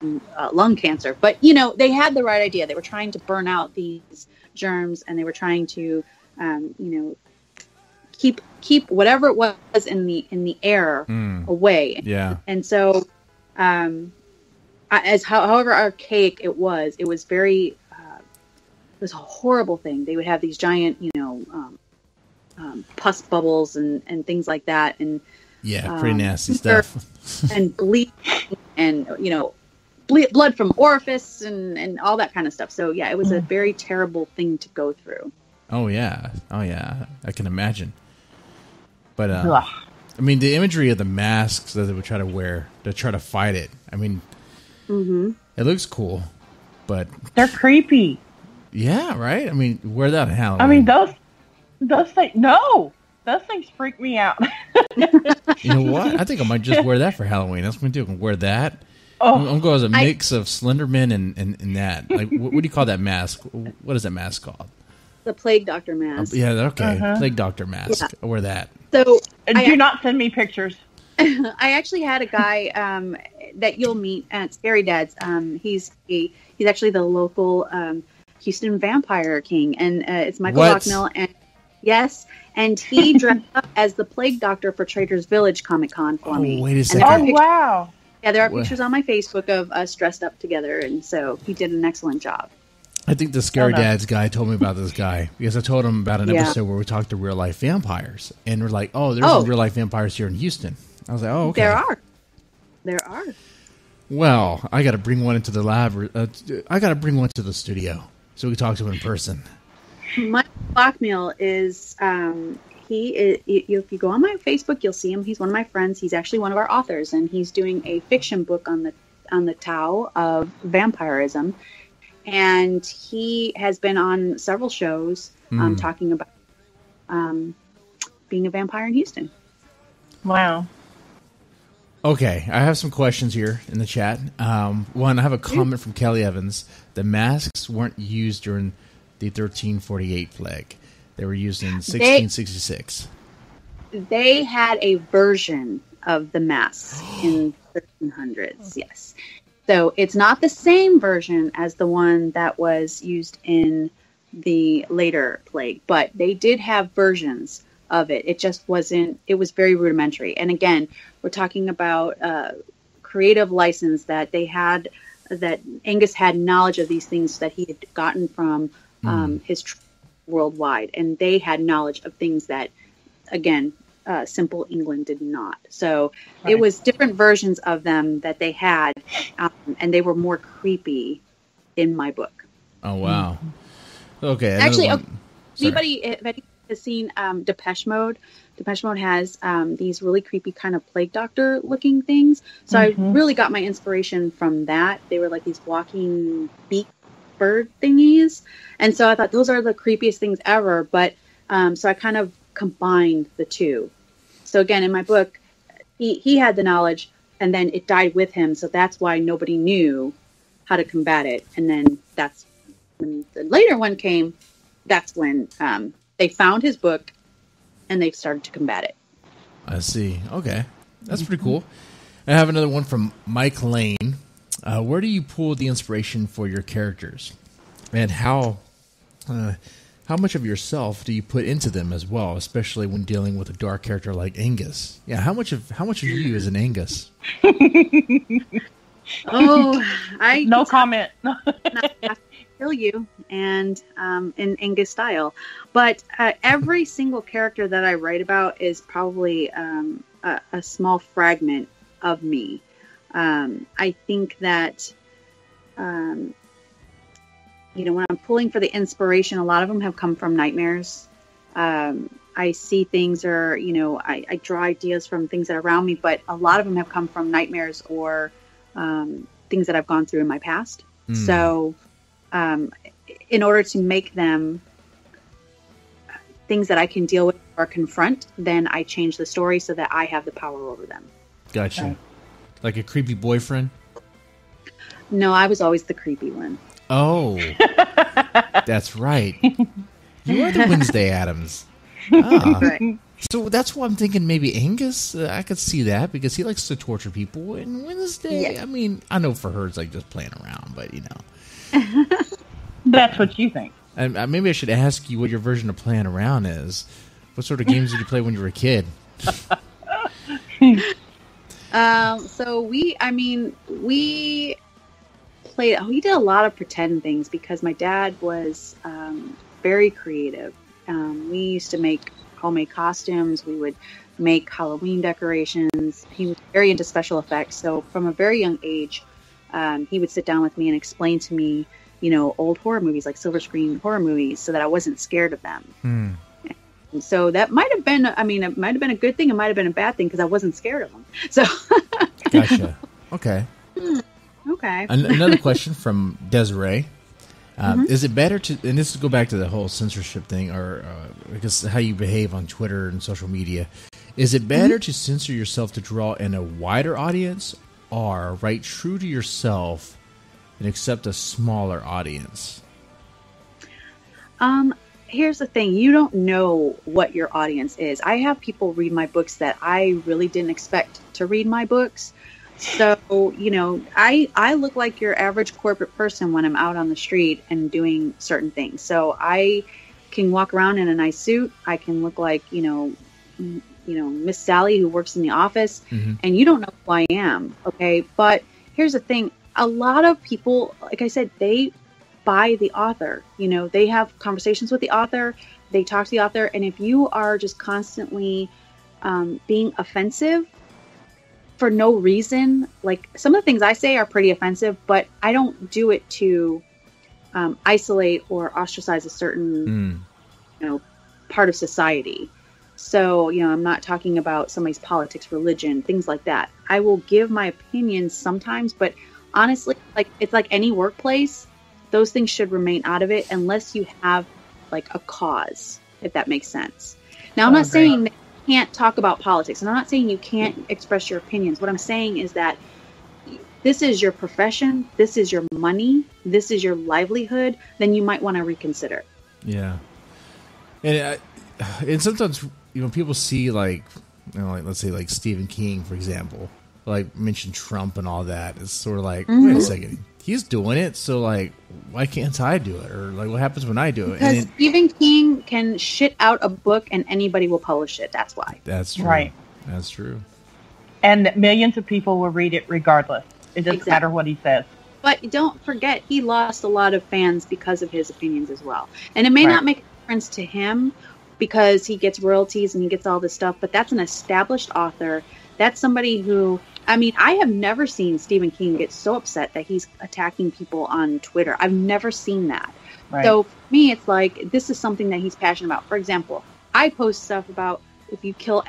them lung cancer. But they had the right idea. They were trying to burn out these germs, and they were trying to keep whatever it was in the air away. Yeah. And so, however archaic it was very, it was a horrible thing. They would have these giant, pus bubbles and things like that. And pretty nasty stuff. And bleed and, blood from orifice and all that kind of stuff. So yeah, it was a very terrible thing to go through. Oh yeah. I can imagine. But I mean, the imagery of the masks that they would try to wear to try to fight it. I mean, it looks cool, but they're creepy. Yeah, right. I mean, wear that on Halloween. I mean, those things. No, those things freak me out. You know what? I think I might just wear that for Halloween. That's what I'm going to do. I'm going to wear that. I'm going to go as a mix of Slenderman and that. Like, what do you call that mask? What is that mask called? The Plague Doctor mask. Yeah, okay. Plague Doctor mask. Yeah. I wear that. So do not send me pictures. I actually had a guy that you'll meet at Scary Dad's. He's actually the local Houston Vampire King, and it's Michael Lockmill. And yes, and he dressed up as the Plague Doctor for Trader's Village Comic Con for me. Wait a second! And wow! Yeah, there are pictures on my Facebook of us dressed up together, and so he did an excellent job. I think the Scary Dad's guy told me about this guy because I told him about an episode where we talked to real life vampires, and we're like, "Oh, there's some real life vampires here in Houston." I was like, "Oh, okay." There are. Well, I got to bring one into the lab. I got to bring one to the studio so we can talk to him in person. Michael Lockmill is if you go on my Facebook, you'll see him. He's one of my friends. He's actually one of our authors, and he's doing a fiction book on the Tao of vampirism. And he has been on several shows talking about being a vampire in Houston. Wow. Okay, I have some questions here in the chat. One, I have a comment from Kelly Evans. The masks weren't used during the 1348 plague. They were used in 1666. They had a version of the masks in the 1300s, yes. So it's not the same version as the one that was used in the later plague, but they did have versions of it. It just wasn't, it was very rudimentary. And again, we're talking about creative license that they had, that Angus had knowledge of these things that he had gotten from his worldwide. And they had knowledge of things that, again, simple England did not. So It was different versions of them that they had, and they were more creepy in my book. Oh, wow. Okay. Actually, anybody has seen Depeche Mode. Depeche Mode has these really creepy kind of plague doctor looking things. So I really got my inspiration from that. They were like these walking beak bird thingies. And so I thought those are the creepiest things ever. But so I kind of combined the two. So again, in my book, he had the knowledge and then it died with him. So that's why nobody knew how to combat it. And then that's when the later one came. That's when they found his book and they started to combat it. I see. Okay. That's pretty cool. I have another one from Mike Lane. Where do you pull the inspiration for your characters? And how much of yourself do you put into them as well, especially when dealing with a dark character like Angus? Yeah, how much of you is an Angus? No comment. I kill you, and in Angus style. But every single character that I write about is probably a small fragment of me. I think that when I'm pulling for the inspiration, a lot of them have come from nightmares. I see things, or I draw ideas from things that are around me, but a lot of them have come from nightmares or things that I've gone through in my past. So in order to make them things that I can deal with or confront, then I change the story so that I have the power over them. Gotcha. Right. Like a creepy boyfriend? No, I was always the creepy one. Oh, that's right. You are the Wednesday Addams. Right. So that's why I'm thinking maybe Angus. I could see that because he likes to torture people. And Wednesday, I mean, I know for her it's like just playing around, but That's what you think. And maybe I should ask you what your version of playing around is. What sort of games did you play when you were a kid? So we did a lot of pretend things because my dad was very creative. We used to make homemade costumes. We would make Halloween decorations. He was very into special effects. So from a very young age, he would sit down with me and explain to me, old horror movies, like silver screen horror movies, so that I wasn't scared of them. And so that might have been, it might have been a good thing. It might have been a bad thing because I wasn't scared of them. So, Gotcha. Okay. Okay. Another question from Desiree. Is it better to, and this will go back to the whole censorship thing, or I guess how you behave on Twitter and social media. Is it better to censor yourself to draw in a wider audience, or write true to yourself and accept a smaller audience? Here's the thing. You don't know what your audience is. I have people read my books that I really didn't expect to read my books. So, I look like your average corporate person when I'm out on the street and doing certain things. So I can walk around in a nice suit. I can look like, Miss Sally who works in the office, and you don't know who I am. Okay. But here's the thing. A lot of people, like I said, they buy the author. They have conversations with the author. They talk to the author. And if you are just constantly being offensive for no reason, like some of the things I say are pretty offensive, but I don't do it to isolate or ostracize a certain, part of society. So, I'm not talking about somebody's politics, religion, things like that. I will give my opinions sometimes, but honestly, it's like any workplace, those things should remain out of it unless you have like a cause, if that makes sense. Now, I'm not saying that can't talk about politics. And I'm not saying you can't express your opinions. What I'm saying is that this is your profession, this is your money, this is your livelihood, then you might want to reconsider. Yeah. And sometimes, people see like let's say like Stephen King, for example, like mention Trump and all that. It's sort of like, wait a second, he's doing it, so like, why can't I do it? Or like, what happens when I do it? Because Stephen King can shit out a book and anybody will publish it. That's why. That's true. Right. That's true. And millions of people will read it regardless. It doesn't matter what he says. But don't forget, he lost a lot of fans because of his opinions as well. And it may not make a difference to him because he gets royalties and he gets all this stuff, but that's an established author. That's somebody who, I have never seen Stephen King get so upset that he's attacking people on Twitter. I've never seen that. Right. So for me, it's like, this is something that he's passionate about. For example, I post stuff about if you kill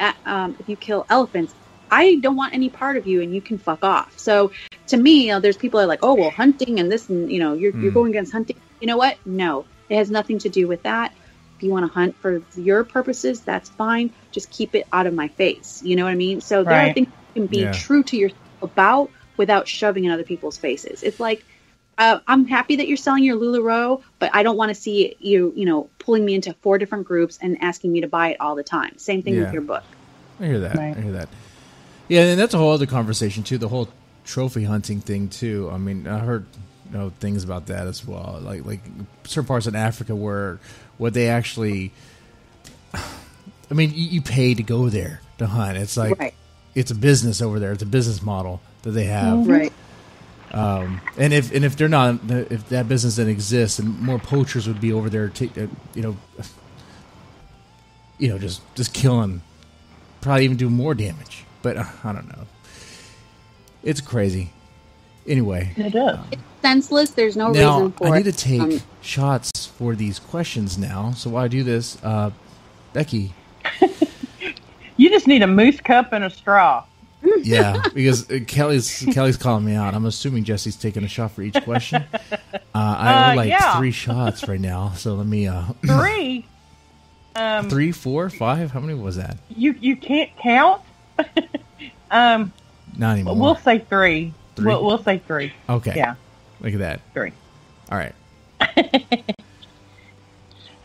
elephants, I don't want any part of you and you can fuck off. So to me, there's people that are like, oh, well, hunting and this, and you're going against hunting. You know what? No, it has nothing to do with that. If you want to hunt for your purposes, that's fine. Just keep it out of my face. You know what I mean? So there are things you can be true to yourself about without shoving in other people's faces. It's like, I'm happy that you're selling your LuLaRoe, but I don't want to see you, pulling me into 4 different groups and asking me to buy it all the time. Same thing with your book. I hear that. Right. I hear that. Yeah, and that's a whole other conversation too. The whole trophy hunting thing too. I heard things about that as well. Like certain parts in Africa where they actually, you pay to go there to hunt. It's like it's a business over there. It's a business model that they have. Right. And if they're not, if that business didn't exist, and more poachers would be over there, just killing, probably even do more damage. But I don't know. It's crazy. Anyway. It is. It's senseless. There's no reason for it. I need to take shots for these questions now. So while I do this, Becky. You just need a moose cup and a straw. Yeah, because Kelly's calling me out. I'm assuming Jesse's taking a shot for each question. I owe 3 shots right now. So let me... 3? 3, 4, 5? How many was that? You can't count? Not anymore. We'll say 3. We'll say 3. Okay. Yeah. Look at that. 3. All right.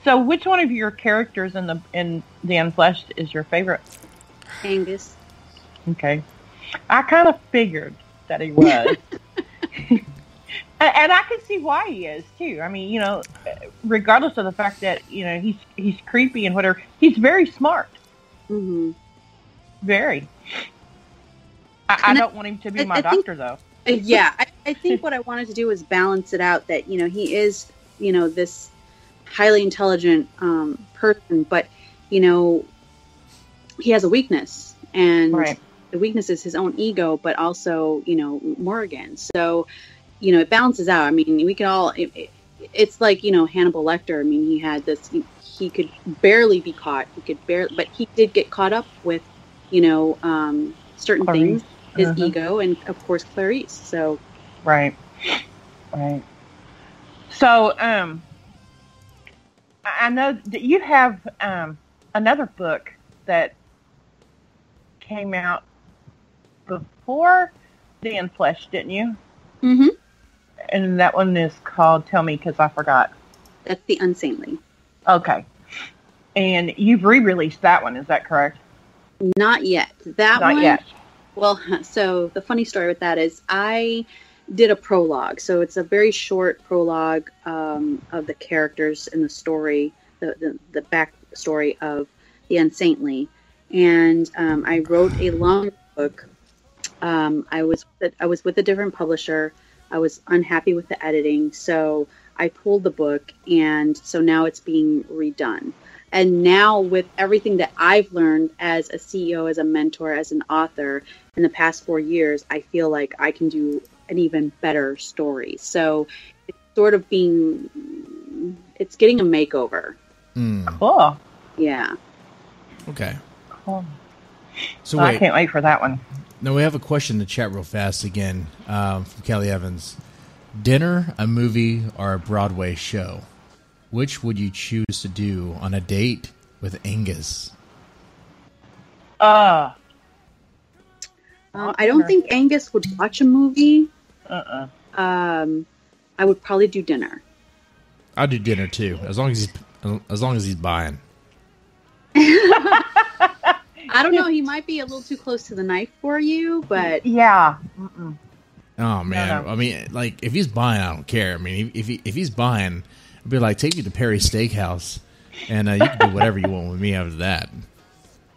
So, which one of your characters in the Unfleshed is your favorite? Angus. Okay. I kind of figured that he was. And I can see why he is too. Regardless of the fact that he's creepy and whatever, he's very smart. Mm-hmm. Very. I don't want him to be my doctor, though. Yeah, I think what I wanted to do was balance it out. That he is this highly intelligent person, but he has a weakness, and the weakness is his own ego, but also Morgan. So it balances out. We can all. It's like Hannibal Lecter. He had this. He could barely be caught. But he did get caught up with certain Clarice. things. His ego, and of course Clarice. So right. So I know that you have another book that came out before The Unfleshed, didn't you? Mm-hmm. And that one is called, tell me because I forgot. That's The Unsaintly. Okay. And you've re-released that one, is that correct? Not yet. Not yet. Well, so the funny story with that is I did a prologue. So it's a very short prologue of the characters in the story, the backstory of The Unsaintly. And I wrote a long book. I was with a different publisher. I was unhappy with the editing, so I pulled the book, and so now it's being redone. And now with everything that I've learned as a CEO, as a mentor, as an author in the past 4 years, I feel like I can do an even better story. So it's sort of it's getting a makeover. Cool. Yeah. Okay. Cool. So I can't wait for that one. Now we have a question in the chat real fast again from Kelly Evans. Dinner, a movie, or a Broadway show? Which would you choose to do on a date with Angus? I don't think Angus would watch a movie. I would probably do dinner. I'll do dinner too, as long as he's buying. I don't know. He might be a little too close to the knife for you, but yeah. Oh man, no. I mean, like if he's buying, I don't care. I mean, if he's buying, I'd be like, take me to Perry's Steakhouse, and you can do whatever you want with me after that.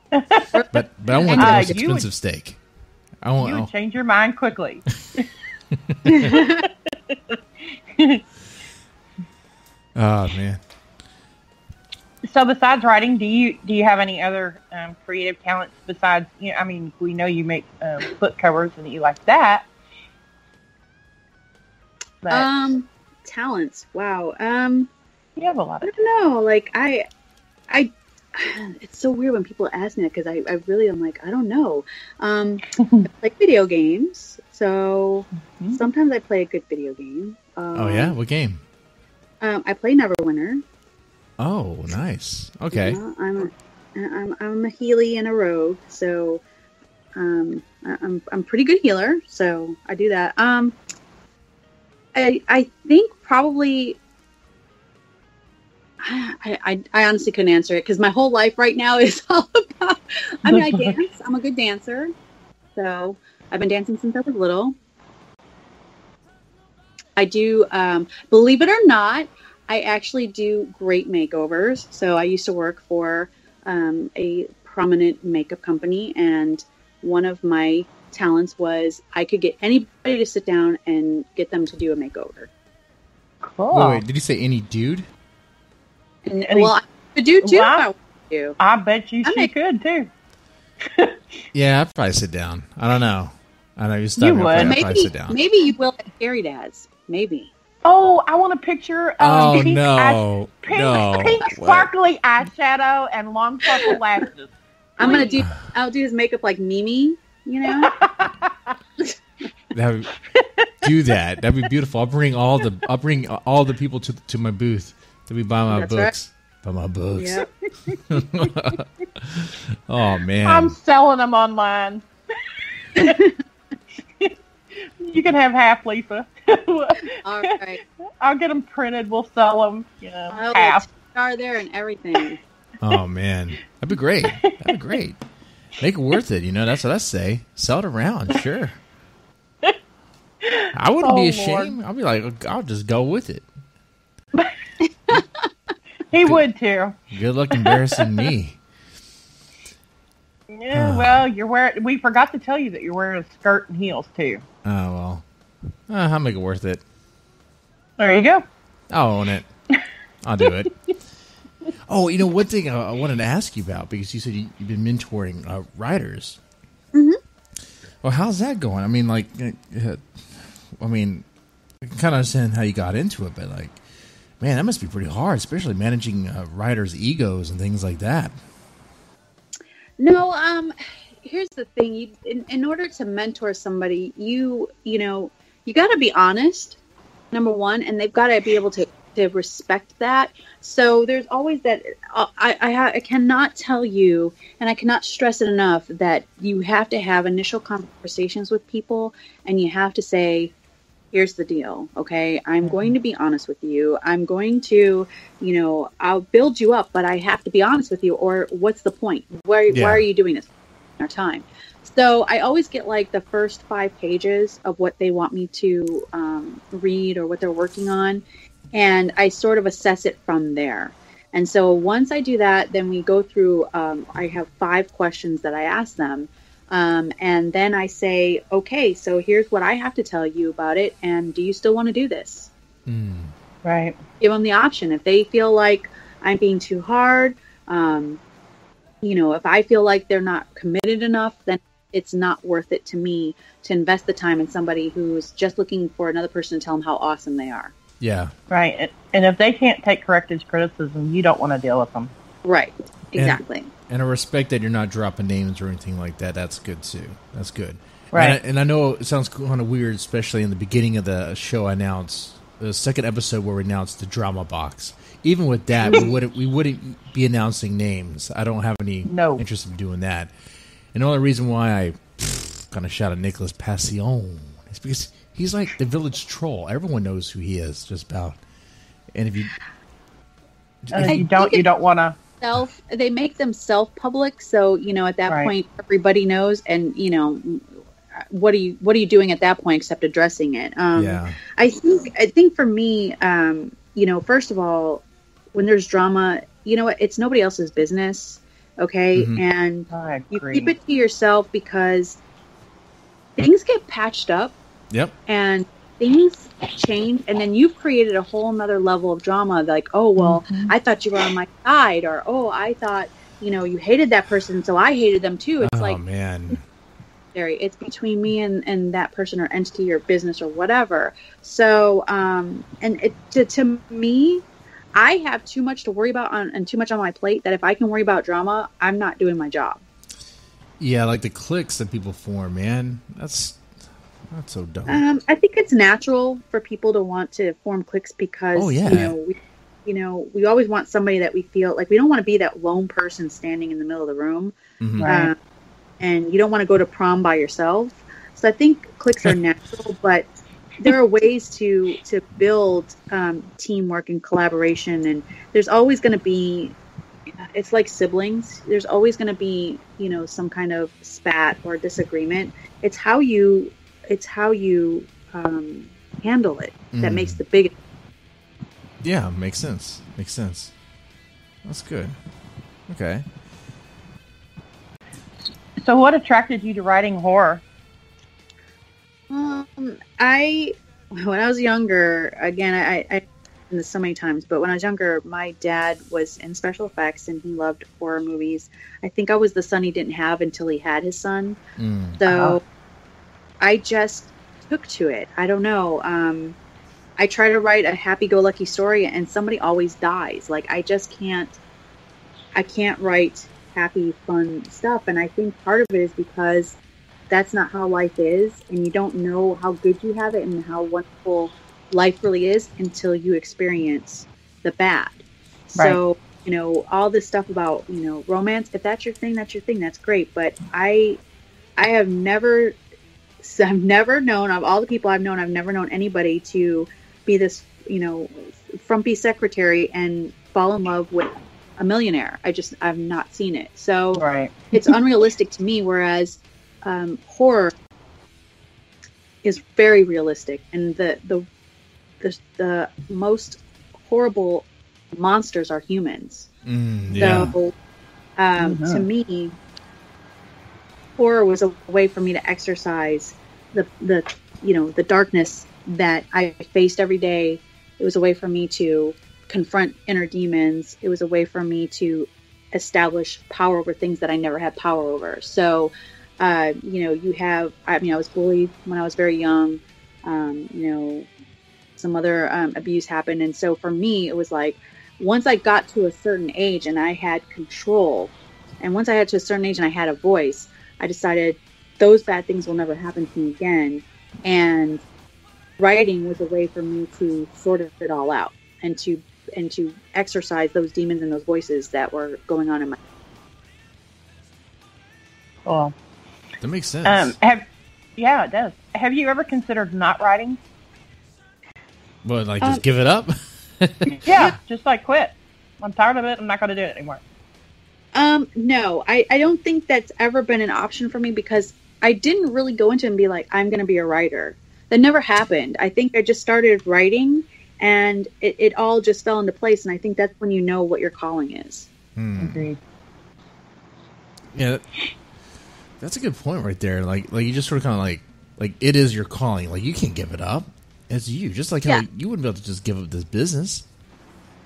But I want the most expensive steak. You would change your mind quickly. Oh man. So besides writing, do you have any other creative talents besides? I mean, we know you make book covers and you like that. But, talents. Wow. You have a lot. I don't know. Like I it's so weird when people ask me that because I really am like I don't know. I play video games, so sometimes I play a good video game. Oh yeah, what game? I play Neverwinter. Oh, nice. Okay. I'm a Healy and a rogue, so I'm pretty good healer. So I do that. I think probably. I honestly couldn't answer it because my whole life right now is all about. I mean, I dance. I'm a good dancer, so I've been dancing since I was little. I do. Believe it or not, I actually do great makeovers. So I used to work for a prominent makeup company, and one of my talents was I could get anybody to sit down and get them to do a makeover. Cool. Wait, did you say any dude? Well, I could do too. Well, I bet you she could too. Yeah, I'd probably sit down. I don't know. I know you're stuck. You would. I'd probably sit down. Maybe you will like Gary does. Maybe. Oh, I want a picture of pink sparkly eyeshadow and long purple lashes. I'll do his makeup like Mimi, you know? Do that. That'd be beautiful. I'll bring all the people to my booth to be buying my books. Right. Buy my books. Yep. Oh man. I'm selling them online. You can have half, Lisa. All right. I'll get them printed. We'll sell them. Half. Are there and everything. Oh man, that'd be great. Make it worth it. That's what I say. Sell it around. Sure. I wouldn't be ashamed. Lord. I'll be like, I'll just go with it. He would too. Good luck embarrassing me. Yeah, well, we forgot to tell you that you're wearing a skirt and heels too. Oh well, I'll make it worth it. There you go. I'll own it. I'll do it. Oh, one thing I wanted to ask you about, because you said you've been mentoring writers. Mm-hmm. Well, how's that going? I mean, I can kind of understand how you got into it, but man, that must be pretty hard, especially managing writers' egos and things like that. No, here's the thing. In order to mentor somebody, you got to be honest, number one, and they've got to be able to respect that. So there's always that. I cannot tell you, and I cannot stress it enough, that you have to have initial conversations with people, and you have to say, here's the deal, okay? I'm going to be honest with you. I'm going to, I'll build you up, but I have to be honest with you, or what's the point? Why are you doing this in our time? So I always get the first 5 pages of what they want me to read or what they're working on, and I sort of assess it from there. And so once I do that, then we go through, I have 5 questions that I ask them. And then I say, okay, so here's what I have to tell you about it. And do you still want to do this? Right. Give them the option. If they feel like I'm being too hard, if I feel like they're not committed enough, then it's not worth it to me to invest the time in somebody who's just looking for another person to tell them how awesome they are. Yeah. Right. And if they can't take corrective criticism, you don't want to deal with them. Right. Exactly. And I respect that you're not dropping names or anything like that. That's good, too. That's good. Right. And I know it sounds kind of weird, especially in the beginning of the show, I announced the second episode where we announced the drama box. Even with that, we wouldn't be announcing names. I don't have any interest in doing that. And the only reason why I kind of shout at Nicholas Passion is because he's like the village troll. Everyone knows who he is, just about. And if you don't want to. They make them self-public, so at that point everybody knows, and what are you doing at that point except addressing it? I think for me, first of all, when there's drama, it's nobody else's business, okay? Mm-hmm. And you keep it to yourself because things get patched up. Yep. And things change, and then you've created a whole nother level of drama, like, oh, well, I thought you were on my side, or, oh, I thought, you hated that person, so I hated them too. It's like, man, it's between me and that person or entity or business or whatever. So, to me, I have too much to worry about and too much on my plate that if I can worry about drama, I'm not doing my job. Yeah, like the cliques that people form, man, that's so dumb. I think it's natural for people to want to form cliques because, we always want somebody that we feel like we don't want to be that lone person standing in the middle of the room. Mm-hmm. Right. And you don't want to go to prom by yourself. So I think cliques are natural, but there are ways to build teamwork and collaboration. And there's always going to be, it's like siblings. There's always going to be, some kind of spat or disagreement. It's how you handle it that makes the biggest. Yeah, makes sense. That's good. Okay. So what attracted you to writing horror? When I was younger, again, I done this so many times, but when I was younger, my dad was in special effects and he loved horror movies. I think I was the son he didn't have until he had his son. So I just took to it. I don't know. I try to write a happy-go-lucky story and somebody always dies. Like, I can't write happy, fun stuff. And I think part of it is because that's not how life is. And you don't know how good you have it and how wonderful life really is until you experience the bad. Right. So, all this stuff about, romance, if that's your thing, that's your thing. That's great. But I've never known, of all the people I've known, I've never known anybody to be this, frumpy secretary and fall in love with a millionaire. I've not seen it. So It's unrealistic to me, whereas horror is very realistic. And the most horrible monsters are humans. So to me, horror was a way for me to exercise the darkness that I faced every day. It was a way for me to confront inner demons. It was a way for me to establish power over things that I never had power over. So, I was bullied when I was very young. Some other abuse happened. And so for me, it was like, once I got to a certain age and I had control, and once I got to a certain age and I had a voice, I decided those bad things will never happen to me again. And writing was a way for me to sort it all out and to exercise those demons and those voices that were going on in my life. Cool. That makes sense. It does. Have you ever considered not writing? Well, just give it up? Yeah, just quit. I'm tired of it. I'm not going to do it anymore. No, I don't think that's ever been an option for me because I didn't really go into it and be like, I'm going to be a writer. That never happened. I think I just started writing and it all just fell into place. And I think that's when you know what your calling is. Agreed. Yeah, that's a good point right there. Like you just sort of kind of like it is your calling. Like you can't give it up. It's you. Just like how you wouldn't be able to just give up this business.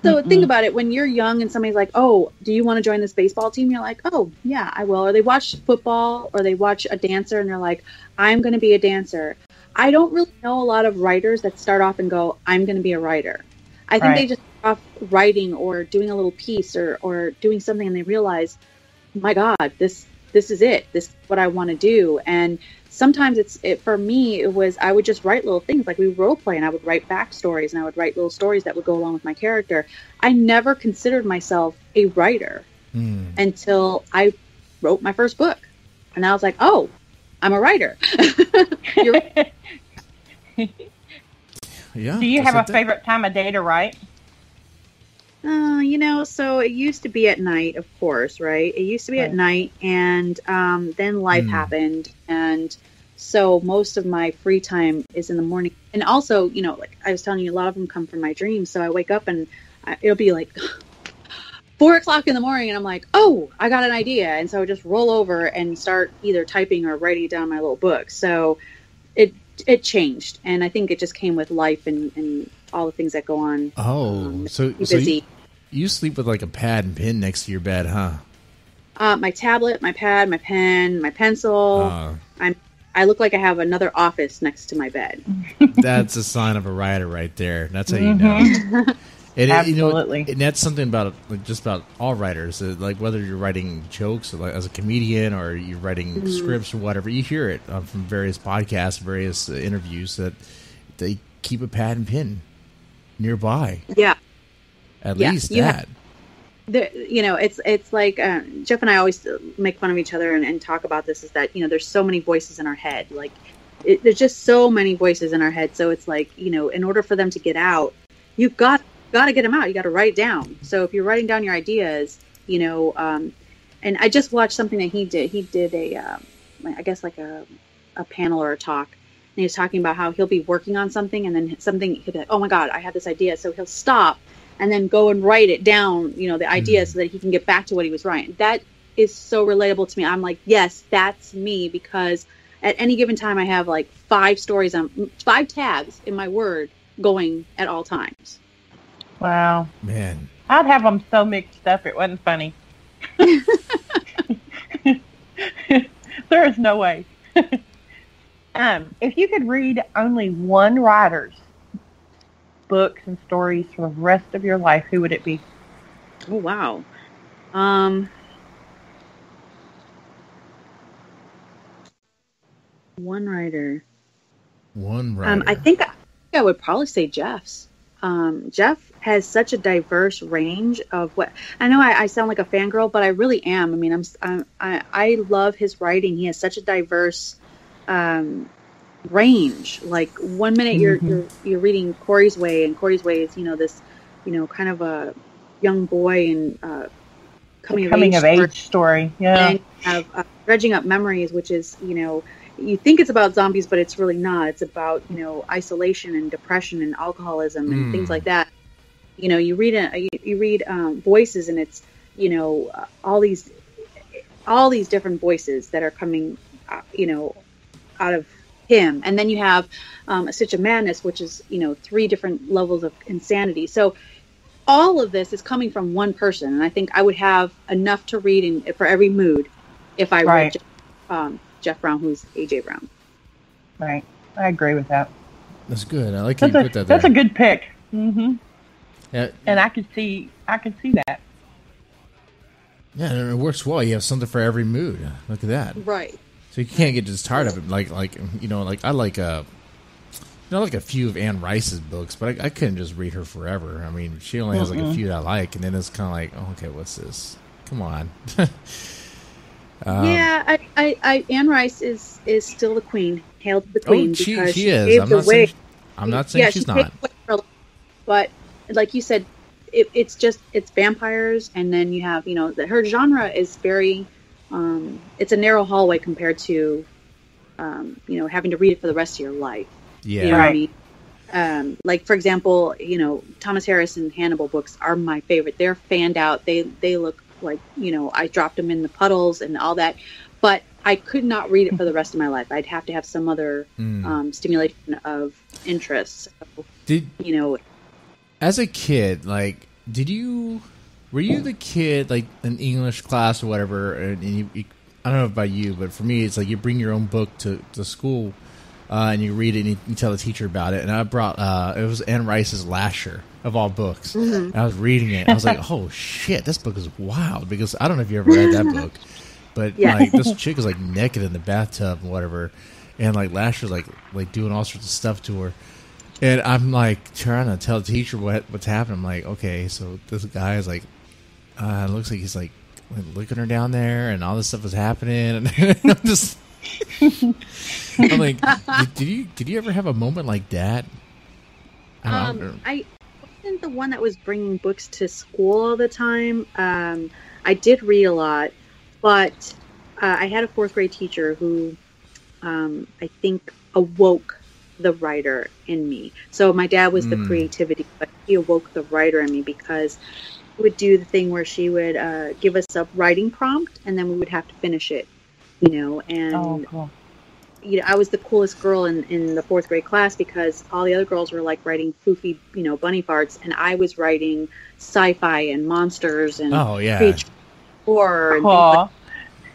So think about it. When you're young and somebody's like, oh, do you want to join this baseball team? You're like, oh, yeah, I will. Or they watch football or they watch a dancer and they're like, I'm going to be a dancer. I don't really know a lot of writers that start off and go, I'm going to be a writer. I think they just start off writing or doing a little piece or doing something and they realize, my God, this is it. This is what I want to do. And sometimes for me, it was, I would just write little things like we would role play and I would write backstories and I would write little stories that would go along with my character. I never considered myself a writer until I wrote my first book. And I was like, oh, I'm a writer. Yeah. Do you have a favorite time of day to write? So it used to be at night, of course, right? It used to be at night, and then life happened, and so most of my free time is in the morning. And also, like I was telling you, a lot of them come from my dreams. So I wake up and it'll be like 4:00 in the morning, and I'm like, oh, I got an idea. And so I just roll over and start either typing or writing down my little book. So it changed, and I think it just came with life and all the things that go on. Oh, so you sleep with like a pad and pen next to your bed, huh? My tablet, my pad, my pen, my pencil. I look like I have another office next to my bed. That's a sign of a writer right there. That's how you know. Absolutely. And that's something about just about all writers. Like whether you're writing jokes or as a comedian or you're writing scripts or whatever, you hear it from various podcasts, various interviews that they keep a pad and pen nearby. Yeah. At least that. It's like Jeff and I always make fun of each other and talk about this, is that, there's so many voices in our head. Like there's just so many voices in our head. So it's like, in order for them to get out, you've got to get them out. You got to write down. So if you're writing down your ideas, and I just watched something that he did. He did I guess like a panel or a talk. And he was talking about how he'll be working on something, and then he'll be like, oh my God, I have this idea. So he'll stop and then go and write it down, the idea, so that he can get back to what he was writing. That is so relatable to me. I'm like, yes, that's me, because at any given time I have like 5 tabs in my Word going at all times. Wow. Man. I'd have them so mixed up it wasn't funny. There is no way. If you could read only one writer's books and stories for the rest of your life, who would it be? Oh, wow. One writer. I think I would probably say Jeff's. Jeff has such a diverse range of what I know. I sound like a fangirl, but I really am. I mean, I love his writing. He has such a diverse range. Like one minute you're reading Corey's Way, and Corey's Way is this kind of a young boy and coming of age story. Yeah, and you have Dredging Up Memories, which is you think it's about zombies, but it's really not. It's about isolation and depression and alcoholism and things like that. You read Voices, and it's all these different voices that are coming out of him. And then you have A Stitch of Madness, which is 3 different levels of insanity. So all of this is coming from one person, and I think I would have enough to read for every mood if I read Jeff Brown, who's AJ Brown. Right. I agree with that. That's good. I like how you put that there. That's a good pick. Mm-hmm. Yeah. And I can see that. Yeah, and it works well. You have something for every mood. Look at that. Right. So you can't get just tired of it. Like I like a few of Anne Rice's books, but I couldn't just read her forever. I mean, she only has like a few that I like, and then it's kind of like, oh, okay, what's this? Come on. Anne Rice is still the queen. Hail to the queen. Oh, she because is. I'm not saying she's not. But like you said, it's vampires, and then you have her genre is very it's a narrow hallway compared to having to read it for the rest of your life. Yeah, you know what I mean? Like for example, Thomas Harris and Hannibal books are my favorite. They're fanned out. They look like I dropped them in the puddles and all that, but I could not read it for the rest of my life. I'd have to have some other stimulation of interest. So, as a kid, like, were you the kid like in English class or whatever? And you, I don't know about you, but for me, it's like you bring your own book to school and you read it and you tell the teacher about it. And I brought it was Anne Rice's Lasher of all books. And I was reading it. And I was like, oh shit, this book is wild, because I don't know if you ever read that book, but like this chick is like naked in the bathtub and whatever, and like Lasher's like doing all sorts of stuff to her. And I'm like trying to tell the teacher what's happening. I'm like, okay, so this guy is like, looks like he's like looking her down there, and all this stuff was happening, and I'm just, I'm like, did you ever have a moment like that? I wasn't the one that was bringing books to school all the time. I did read a lot, but I had a fourth grade teacher who I think awoke the writer in me. So my dad was the creativity, but he awoke the writer in me because he would do the thing where she would give us a writing prompt, and then we would have to finish it, and cool. I was the coolest girl in the fourth grade class because all the other girls were like writing foofy, bunny farts, and I was writing sci-fi and monsters and creature horror and things like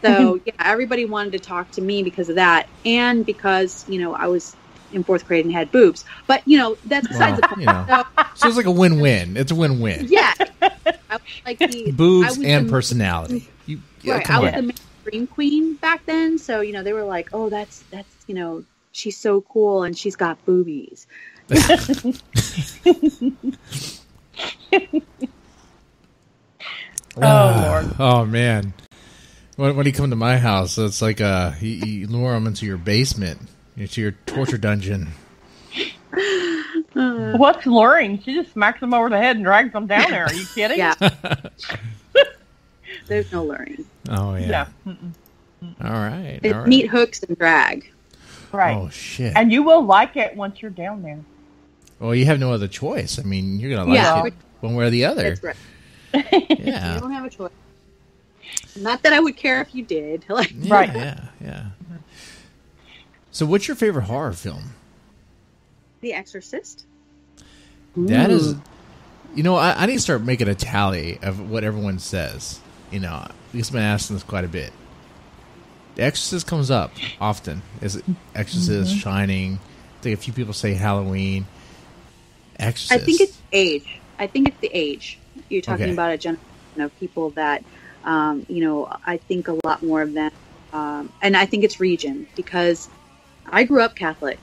that. So everybody wanted to talk to me because of that, and because I was in fourth grade and had boobs. But that's besides the point. So it's like a win-win. It's a win-win. Yeah, I was like boobs and personality. I was the mainstream queen back then, so they were like, "Oh, that's she's so cool and she's got boobies." Oh Lord! Oh man! When he come to my house, it's like you lure him into your basement, into your torture dungeon. What's luring? She just smacks him over the head and drags him down there. Are you kidding? Yeah. There's no luring. Oh yeah. All right. It's meat hooks and drag. Right. Oh shit! And you will like it once you're down there. Well, you have no other choice. I mean, you're gonna like it one way or the other. That's right. Yeah. You don't have a choice. Not that I would care if you did. Right. Yeah. So what's your favorite horror film? The Exorcist. That is, I need to start making a tally of what everyone says. Because I've been asking this quite a bit. The Exorcist comes up often. Is it Exorcist, Shining? I think a few people say Halloween. Exorcist. I think it's the age. You're talking about a generation of people that, I think a lot more of them. And I think it's region because I grew up Catholic.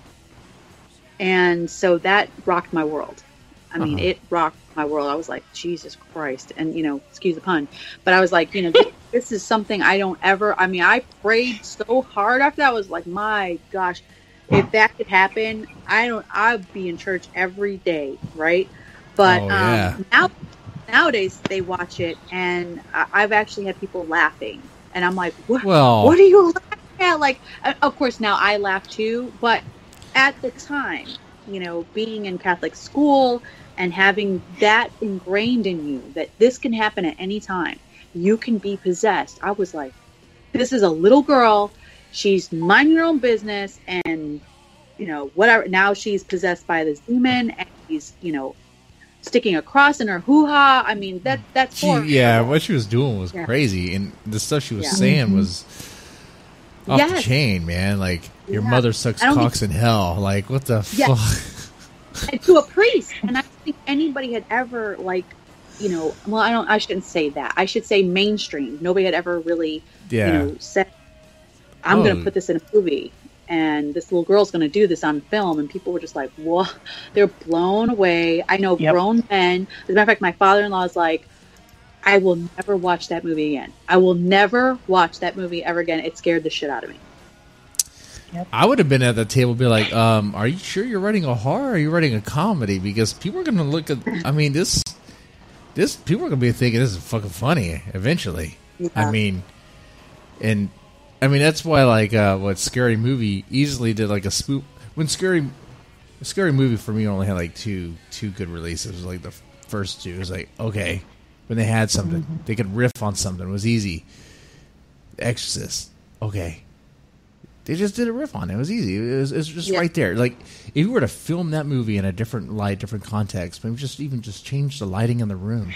And so that rocked my world. I mean, it rocked my world. I was like, Jesus Christ. And, excuse the pun. But I was like, this is something I don't ever... I mean, I prayed so hard after that. I was like, my gosh, if that could happen, I'd be in church every day, right? But nowadays, they watch it, and I've actually had people laughing. And I'm like, what are you laughing at? Like, of course, now I laugh too, but at the time, being in Catholic school and having that ingrained in you that this can happen at any time, you can be possessed. I was like, this is a little girl. She's minding her own business, and whatever. Now she's possessed by this demon, and he's sticking a cross in her hoo-ha. I mean, that's horrible. Yeah, what she was doing was crazy, and the stuff she was saying was off the chain, man. Like, your mother sucks cocks in hell. Like, what the fuck? And to a priest. And I don't think anybody had ever, I shouldn't say that. I should say mainstream. Nobody had ever really, said, I'm going to put this in a movie. And this little girl's going to do this on film. And people were just like, what? They're blown away. I know grown men. As a matter of fact, my father-in-law is like, I will never watch that movie again. I will never watch that movie ever again. It scared the shit out of me. Yep. I would have been at the table and be like, are you sure you're writing a horror or are you writing a comedy? Because people are going to look at, this people are going to be thinking this is fucking funny eventually. Yeah. That's why what Scary Movie easily did like a spoof. When Scary Movie for me only had like two good releases. It was like the first two. It was like, okay, when they had something, they could riff on something. It was easy. The Exorcist, okay. They just did a riff on it. It was easy. It was just right there. Like, if you were to film that movie in a different light, different context, maybe just change the lighting in the room.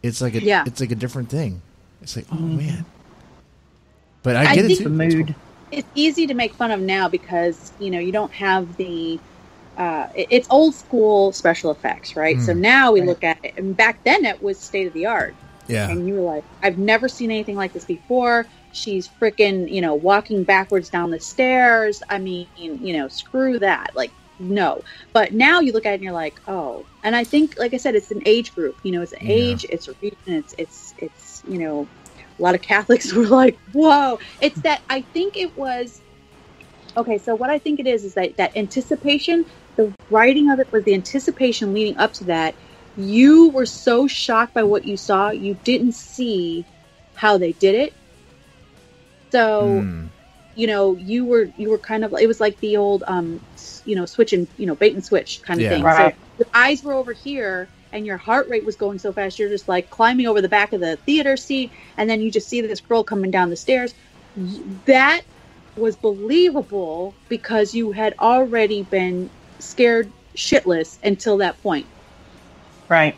It's like it's like a different thing. It's like, oh man. But I get it too. The mood. It's easy to make fun of now because you don't have the. It's old school special effects, right? So now we look at it, and back then it was state of the art. Yeah. And you were like, I've never seen anything like this before. She's freaking, walking backwards down the stairs. I mean, screw that. Like, no. But now you look at it and you're like, oh. And I think, like I said, it's an age group. You know, it's an age, it's a region, it's you know, a lot of Catholics were like, whoa. It's that, I think it was, okay, so what I think it is that anticipation, the writing of it was the anticipation leading up to that. You were so shocked by what you saw, you didn't see how they did it. So, you know, you were kind of, it was like the old, you know, switch and, you know, bait and switch kind of thing. Right. So your eyes were over here and your heart rate was going so fast. You're just like climbing over the back of the theater seat. And then you just see this girl coming down the stairs. That was believable because you had already been scared shitless until that point. Right.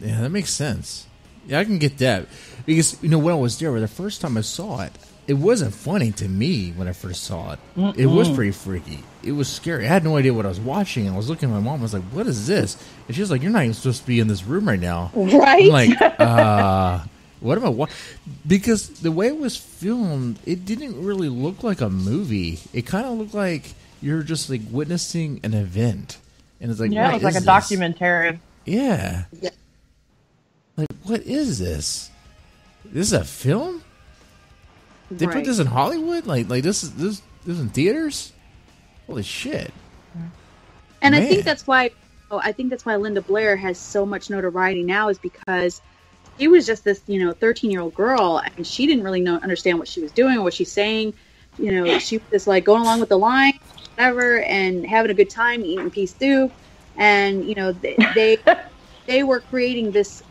Yeah, that makes sense. Yeah, I can get that. Because, you know, when I was there, the first time I saw it, it wasn't funny to me when I first saw it. It was pretty freaky. It was scary. I had no idea what I was watching. I was looking at my mom. I was like, what is this? And she was like, you're not even supposed to be in this room right now. Right? I'm like, what am I watching? Because the way it was filmed, it didn't really look like a movie. It kind of looked like you're just like witnessing an event. And it's like, yeah, it was like a documentary. Yeah. Like, what is this? This is a film? They put this in Hollywood? Like this is in theaters? Holy shit! And man. I think that's why Linda Blair has so much notoriety now, is because she was just this, you know, 13-year-old girl, and she didn't really understand what she was doing or what she's saying. You know, she was just like going along with the line, whatever, and having a good time, eating pea stew, and you know, they were creating this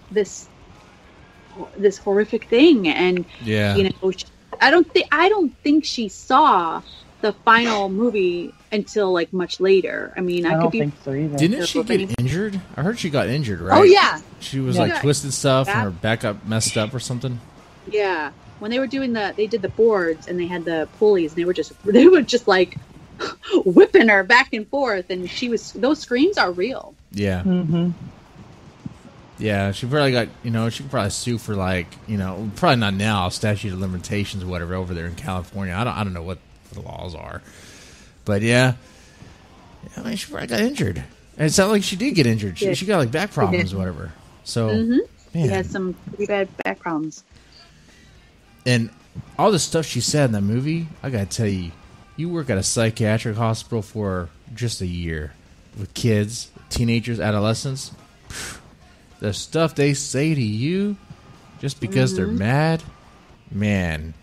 horrific thing, and you know, I don't think she saw the final movie until like much later. I mean, I don't think so either. Didn't she get injured? I heard she got injured, right? Oh yeah, she was like twisted stuff and her back up messed up or something. Yeah, when they were doing they did the boards and they had the pulleys, and they were just like whipping her back and forth, and those screams are real. Yeah. Mm-hmm. Yeah, she probably got, you know, she could probably sue for like, you know, probably not now, statute of limitations or whatever over there in California. I don't know what the laws are. But yeah, I mean, she probably got injured. And it sounded like she did get injured. She got like back problems or whatever. So, man. She had some pretty bad back problems. And all the stuff she said in that movie, I gotta tell you, you work at a psychiatric hospital for just a year with kids, teenagers, adolescents. The stuff they say to you just because they're mad, man,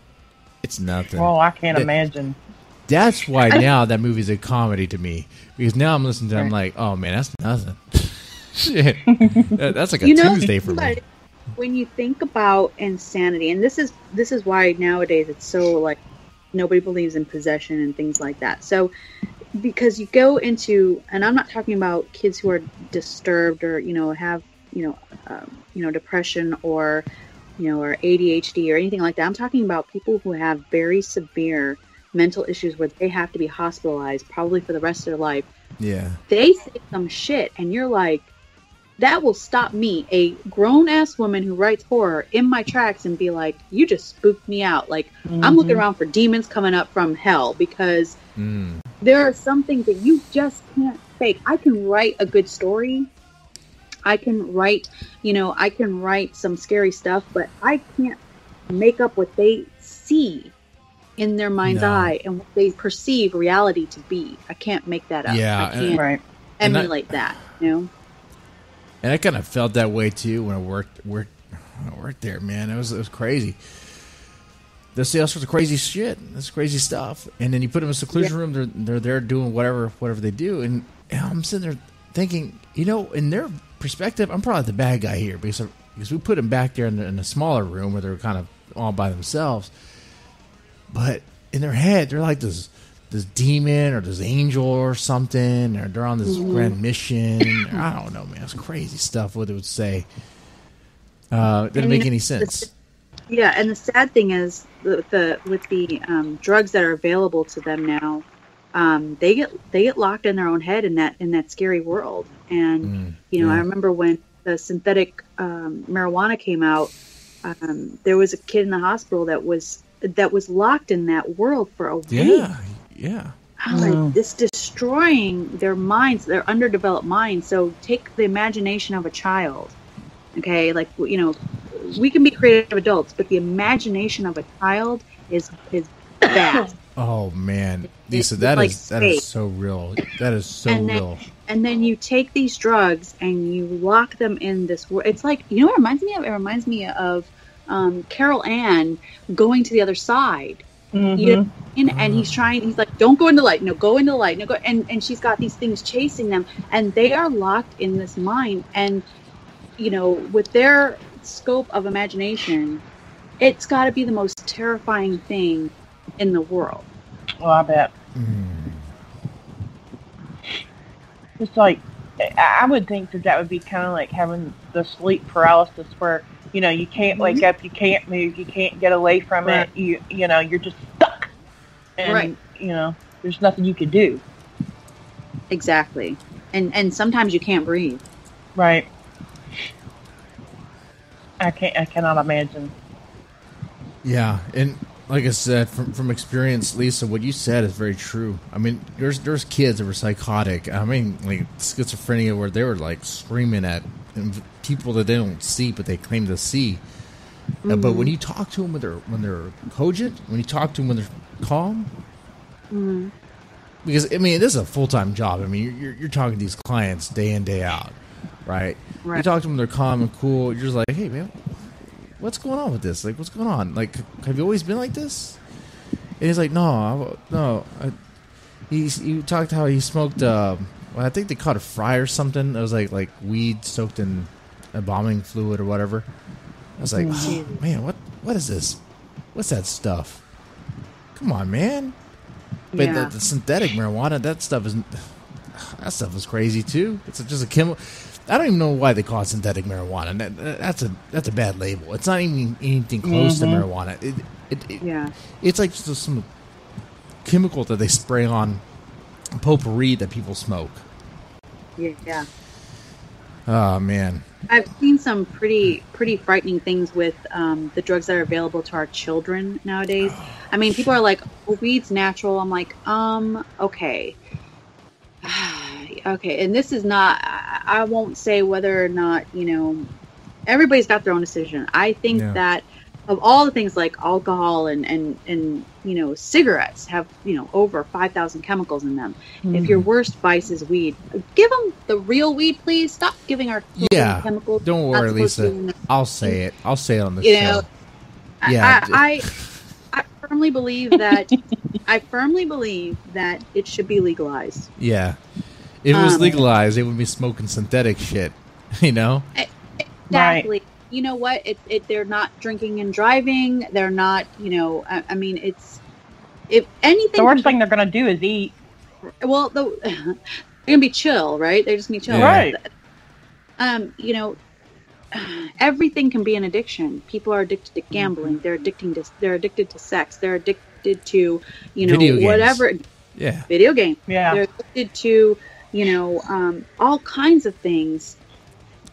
it's nothing. Oh, I can't imagine. That's why now that movie's a comedy to me. Because now I'm listening to it, I'm like, oh, man, that's nothing. Shit. That's like a Tuesday for me. When you think about insanity, and this is why nowadays it's so, like, nobody believes in possession and things like that. So, because you go into, and I'm not talking about kids who are disturbed or, you know, have, you know, depression or, you know, or ADHD or anything like that. I'm talking about people who have very severe mental issues where they have to be hospitalized probably for the rest of their life. Yeah. They say some shit and you're like, that will stop me, a grown-ass woman who writes horror, in my tracks and be like, you just spooked me out. Like, I'm looking around for demons coming up from hell because there are some things that you just can't fake. I can write a good story. I can write some scary stuff, but I can't make up what they see in their mind's eye and what they perceive reality to be. I can't make that up. Yeah, I can't emulate that, you know? And I kind of felt that way too when I worked there, man. It was crazy. They say all sorts of crazy shit. That's crazy stuff. And then you put them in a seclusion room, they're there doing whatever they do. And I'm sitting there thinking, you know, in their perspective, I'm probably the bad guy here because we put them back there in a smaller room where they're kind of all by themselves. But in their head, they're like this demon or this angel or something, or they're on this grand mission. I don't know, man. It's crazy stuff what they would say. Didn't make any sense. Yeah, and the sad thing is with the drugs that are available to them now, they get locked in their own head in that scary world. And I remember when the synthetic marijuana came out, there was a kid in the hospital that was locked in that world for a week. Yeah. I'm like, this destroying their minds, their underdeveloped minds. So take the imagination of a child. Okay, like, you know, we can be creative adults, but the imagination of a child is vast. Oh man, Lisa, that is so real. That is so real. And then you take these drugs and you lock them in this world. It's like, you know what it reminds me of? It reminds me of Carol Ann going to the other side. Mm-hmm. You know, and he's like, don't go into light. No, go into light. No, go. And she's got these things chasing them, and they are locked in this mind. And you know, with their scope of imagination, it's got to be the most terrifying thing in the world. Well, I bet. It's like, I would think that would be kind of like having the sleep paralysis, where, you know, you can't wake up, you can't move, you can't get away from it. You know, you're just stuck, and you know, there's nothing you can do. Exactly, and sometimes you can't breathe. Right. I cannot imagine. Yeah, and like I said, from experience, Lisa, what you said is very true. I mean, there's kids that were psychotic. I mean, like schizophrenia, where they were like screaming at people that they don't see, but they claim to see. But when you talk to them when they're cogent, when you talk to them when they're calm, because I mean, this is a full-time job. I mean, you're talking to these clients day in, day out, right? You talk to them, they're calm and cool. You're just like, hey man, what's going on with this? Like, what's going on? Like, have you always been like this? And he's like, no. He talked how he smoked, well, I think they called it fry or something. It was like weed soaked in embalming fluid or whatever. I was like, oh, man, what is this? What's that stuff? Come on, man. But the synthetic marijuana, that stuff is crazy too. It's just a chemical. I don't even know why they call it synthetic marijuana. That's a bad label. It's not even anything close to marijuana. It's like just some chemical that they spray on potpourri that people smoke. Yeah. Oh man, I've seen some pretty frightening things with the drugs that are available to our children nowadays. I mean, people are like, "Oh, weed's natural." I'm like, okay. Okay, and this is not, I won't say whether or not, you know, everybody's got their own decision. I think that of all the things like alcohol and you know, cigarettes have, you know, over 5,000 chemicals in them. If your worst vice is weed, give them the real weed, please. Stop giving our children chemicals. Don't worry, Lisa. I'll say it. I'll say it on the show. Know, I firmly believe that it should be legalized. Yeah. If it was legalized, they would be smoking synthetic shit, you know? Exactly. Right. You know what? They're not drinking and driving. They're not, you know, I mean, it's, if anything. The worst thing they're going to do is eat. Well, they're going to be chill, right? They're just going to be chill. Right. You know, everything can be an addiction. People are addicted to gambling. They're addicted to sex. They're addicted to, you know, whatever. Yeah. Video game. Yeah. They're addicted to, you know, all kinds of things.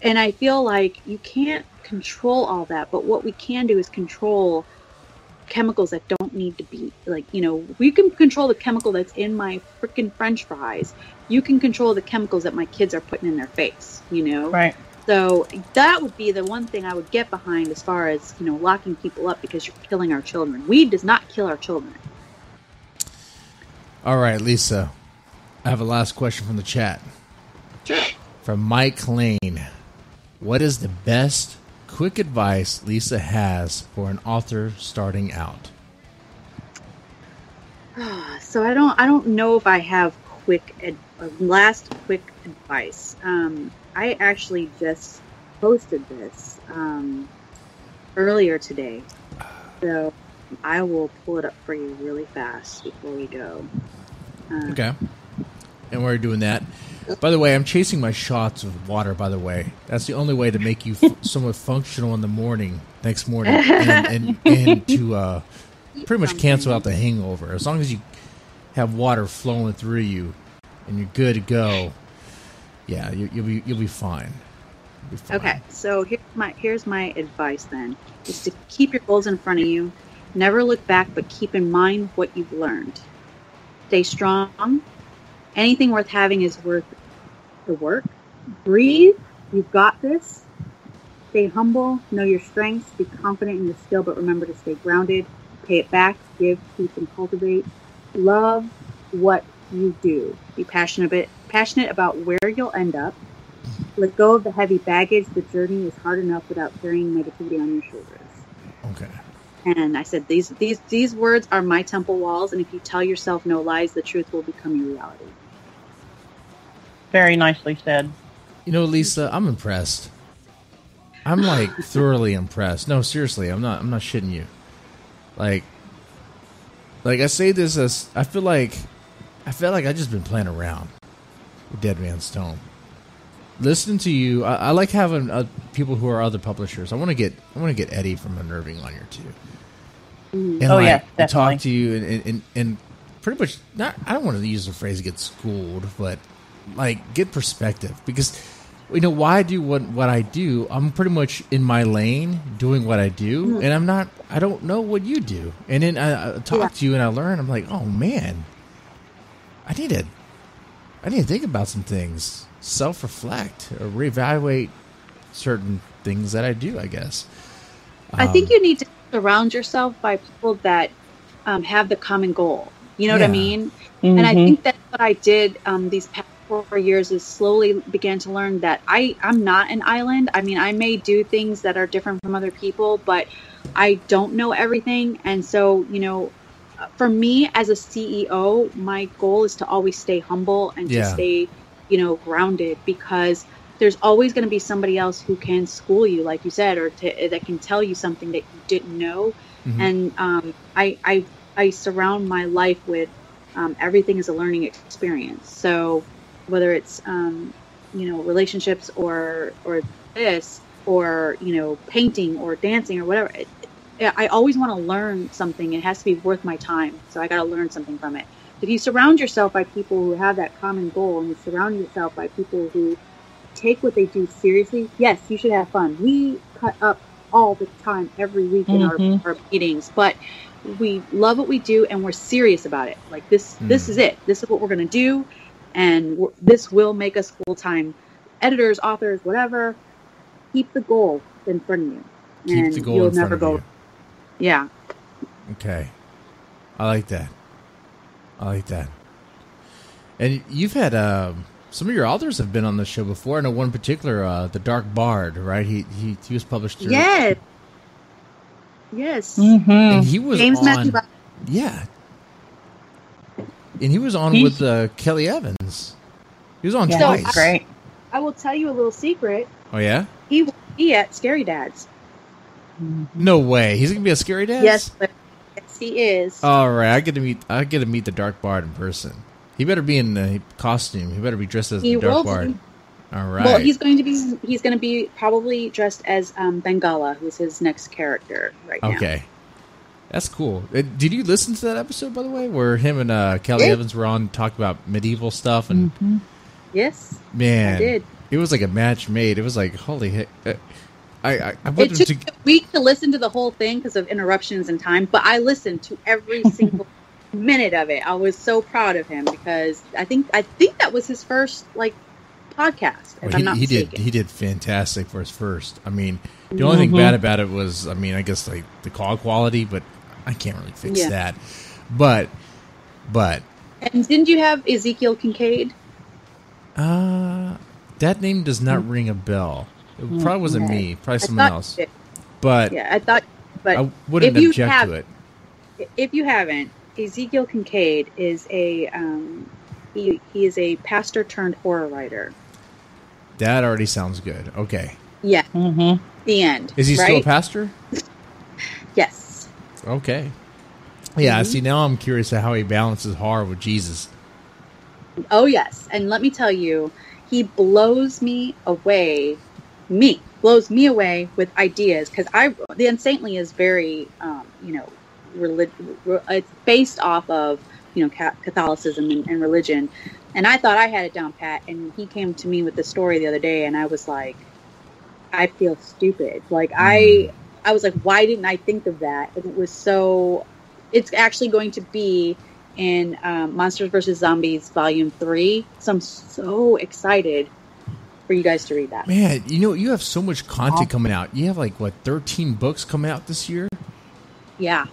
And I feel like you can't control all that, but what we can do is control chemicals that don't need to be, like, you know, we can control the chemical that's in my freaking French fries. You can control the chemicals that my kids are putting in their face, you know? Right. So that would be the one thing I would get behind as far as, you know, locking people up because you're killing our children. Weed does not kill our children. All right, Lisa. I have a last question from the chat. Sure. From Mike Lane. What is the best quick advice Lisa has for an author starting out? So I don't know if I have last quick advice. I actually just posted this earlier today, so I will pull it up for you really fast before we go. Okay. And while you're doing that, by the way, I'm chasing my shots of water, by the way. That's the only way to make you somewhat functional in the next morning, and to pretty much cancel out the hangover. As long as you have water flowing through you and you're good to go, yeah, you'll be fine. Okay, so here's my advice then, is to keep your goals in front of you. Never look back, but keep in mind what you've learned. Stay strong. Anything worth having is worth the work. Breathe. You've got this. Stay humble. Know your strengths. Be confident in your skill, but remember to stay grounded. Pay it back. Give, keep, and cultivate. Love what you do. Be passionate about where you'll end up. Let go of the heavy baggage. The journey is hard enough without carrying negativity on your shoulders. Okay. And I said, these words are my temple walls, and if you tell yourself no lies, the truth will become your reality. Very nicely said. You know, Lisa, I'm impressed. I'm like thoroughly impressed. No, seriously, I'm not shitting you. Like I say this as I feel like I just been playing around with Deadman's Tome. Listening to you, I like having people who are other publishers. I want to get Eddie from Unnerving on here too. And yeah, definitely. Talk to you and pretty much not. I don't want to use the phrase "get schooled," but like get perspective, because you know why I do what I do. I'm pretty much in my lane doing what I do, and I don't know what you do. And then I talk to you and I learn. I'm like, oh man, I need to think about some things, self-reflect, or reevaluate certain things that I do, I guess. I think you need to surround yourself by people that have the common goal. You know what I mean? Mm-hmm. And I think that's what I did these past 4 years, is slowly began to learn that I'm not an island. I mean, I may do things that are different from other people, but I don't know everything. And so, you know, for me as a CEO, my goal is to always stay humble and to stay, you know, grounded, because there's always going to be somebody else who can school you, like you said, or that can tell you something that you didn't know. Mm-hmm. And I surround my life with everything is a learning experience. So whether it's you know, relationships or this, or you know, painting or dancing or whatever, I always want to learn something. It has to be worth my time, so I got to learn something from it. If you surround yourself by people who have that common goal, and you surround yourself by people who take what they do seriously, yes, you should have fun. We cut up all the time, every week in our meetings, but we love what we do and we're serious about it. Like this is it. This is what we're going to do, and this will make us full-time editors, authors, whatever. Keep the goal in front of you. Keep the goal in front of you. Yeah. Okay. I like that. And you've had some of your authors have been on the show before. I know one particular, the Dark Bard, right? He was published through. Yes. Mm-hmm. And he was James on. Matthew. Yeah. And he was on with Kelly Evans. He was on twice. Great. I will tell you a little secret. Oh yeah. He at Scary Dads. No way. He's gonna be a Scary Dads? Yes, he is. All right. I get to meet the Dark Bard in person. He better be in the costume. He better be dressed as the Dark Bard. All right. Well, he's going to be probably dressed as Bengala, who's his next character right now. Okay. That's cool. Did you listen to that episode, by the way, where him and Kelly Evans were on, talk about medieval stuff? And yes, man, I did. It was like a match made. It was like, holy heck. It took a week to listen to the whole thing because of interruptions and time, but I listened to every single minute of it. I was so proud of him, because I think that was his first podcast. If I'm not mistaken. He did fantastic for his first. I mean, the only thing bad about it was, I mean, I guess the call quality, but I can't really fix that. But and didn't you have Ezekiel Kincaid? That name does not ring a bell. It probably wasn't me. Probably someone else. But yeah, I thought. But I wouldn't object to it. If you haven't, Ezekiel Kincaid is a he is a pastor turned horror writer. That already sounds good. Okay. Yeah. Mm-hmm. The end. Is he still a pastor? Yes. Okay. Yeah. See, now I'm curious how he balances horror with Jesus. Oh yes, and let me tell you, he blows me away. Blows me away with ideas, because the Unsaintly is very it's based off of Catholicism and religion, and I thought I had it down pat, and he came to me with the story the other day, and I was like, I feel stupid. I was like, why didn't I think of that? And it was it's actually going to be in Monsters vs. Zombies Volume 3. So I'm so excited for you guys to read that. Man, you have so much content coming out. You have 13 books coming out this year? Yeah.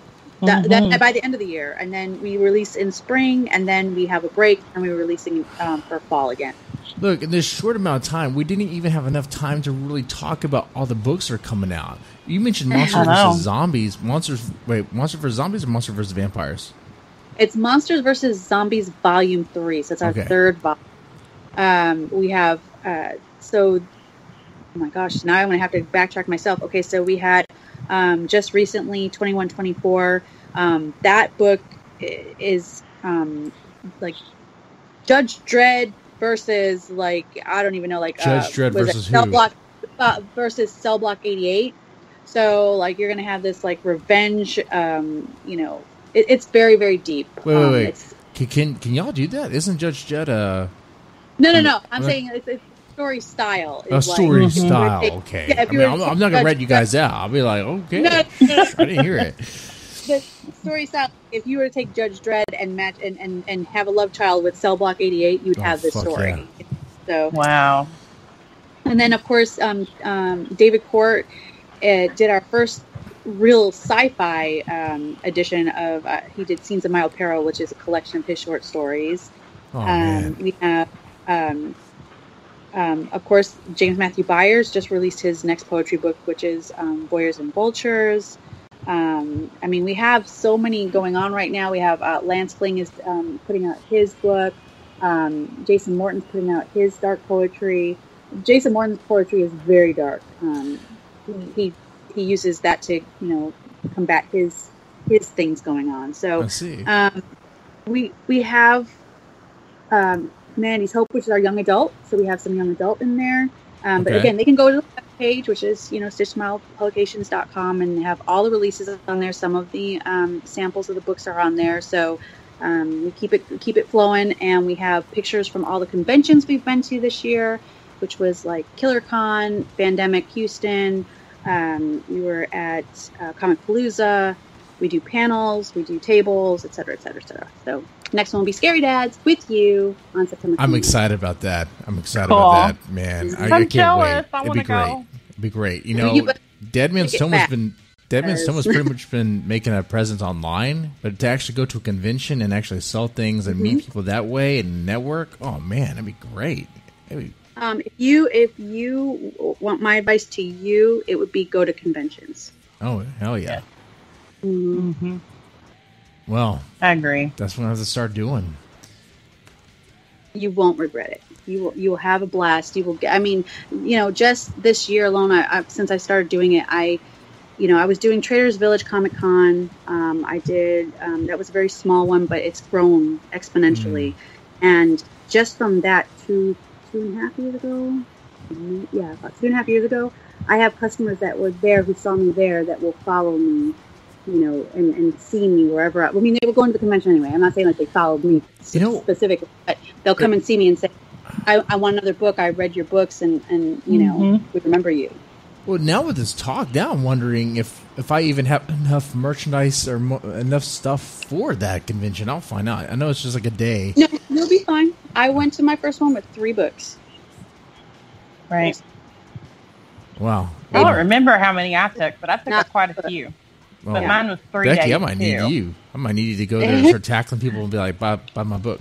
That by the end of the year. And then we release in spring, and then we have a break, and we're releasing for fall again. Look, in this short amount of time, we didn't even have enough time to really talk about all the books that are coming out. You mentioned Monsters vs. Zombies. Monsters vs. Zombies or Monsters vs. Vampires? It's Monsters vs. Zombies Volume 3. So it's our third volume. We have, oh my gosh, now I'm going to have to backtrack myself. Okay, so we had just recently 2124. That book is Judge Dredd versus I don't even know, Judge Dredd versus who? Cell Block versus Cell Block 88. So you're gonna have this revenge. It's very, very deep. Wait. Can y'all do that? Isn't Judge Dredd No. I'm saying it's story style. Story style. Okay. Yeah, I'm not gonna rat you guys out. I'll be like, okay. No. I didn't hear it. The story style. If you were to take Judge Dredd and match and have a love child with Cell Block 88, you'd have this story. Yeah. So wow. And then of course, David Court did our first real sci-fi edition of. He did Scenes of My Peril, which is a collection of his short stories. Oh, man. We have. Of course, James Matthew Byers just released his next poetry book, which is Voyeurs and Vultures. We have so many going on right now. We have Lance Fling is putting out his book. Jason Morton's putting out his dark poetry. Jason Morton's poetry is very dark. He uses that to combat his things going on. So I see. We have Humanity's Hope, which is our young adult. So we have some young adult in there. But again, they can go to the web page, which is, stitchsmilepublications.com, and have all the releases on there. Some of the samples of the books are on there. So we keep it flowing, and we have pictures from all the conventions we've been to this year, which was KillerCon, Pandemic Houston. We were at Comicpalooza. We do panels, we do tables, et cetera, et cetera, et cetera. So next one will be Scary Dads with you on September 20th. I'm excited about that. About that, man. I can't wait. It'd be great. It'd be great. Deadman's Tome has pretty much been making a presence online, but to actually go to a convention and actually sell things and meet people that way and network, oh man, that'd be great. If you want my advice to you, it would be go to conventions. Oh, hell yeah. Mm-hmm. Well, I agree. That's what I have to start doing. You won't regret it. You will have a blast. You will get. Just this year alone, since I started doing it, I was doing Traders Village Comic Con. I did that was a very small one, but it's grown exponentially. And just from that, two and a half years ago, about 2.5 years ago, I have customers that were there who saw me there that will follow me. And see me wherever. They were going to the convention anyway. I'm not saying they followed me specifically, but they'll come and see me and say, I want another book. I read your books, and we remember you. Well, now with this talk, now I'm wondering if I even have enough merchandise or enough stuff for that convention. I'll find out. I know it's just a day. No, you'll be fine. I went to my first one with 3 books. Right. Wow. I don't remember how many I took, but I took quite a few. Well, but mine was 3 Becky, days. I might need you. I might need you to go there and start tackling people and be like, buy my book.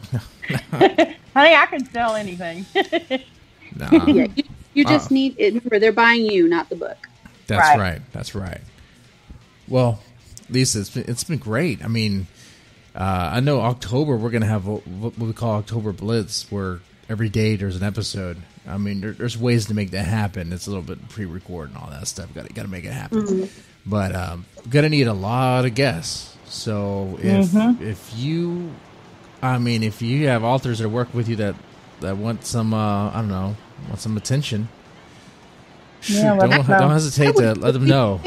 Honey, I can sell anything. Nah. Yeah, you just need it. Remember, they're buying you, not the book. That's right. That's right. Well, Lisa, it's been great. I know October we're going to have what we call October Blitz, where every day there's an episode. There's ways to make that happen. It's a little bit pre-recorded and all that stuff. Got to make it happen. Mm-hmm. But gonna need a lot of guests. So if you have authors that work with you that want some want some attention, don't hesitate to let them know.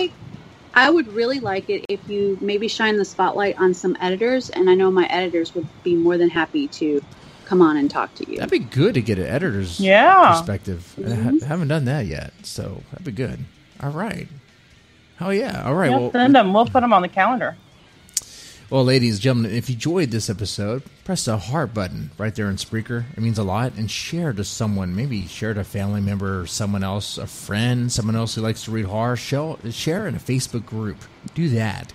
I would really like it if you maybe shine the spotlight on some editors, and I know my editors would be more than happy to come on and talk to you. That'd be good to get an editor's perspective. I haven't done that yet, so that'd be good. All right. Oh yeah! All right. Send them. We'll put them on the calendar. Well, ladies and gentlemen, if you enjoyed this episode, press the heart button right there in Spreaker. It means a lot. And share to someone. Maybe share to a family member or someone else, a friend, someone else who likes to read horror. Share in a Facebook group. Do that.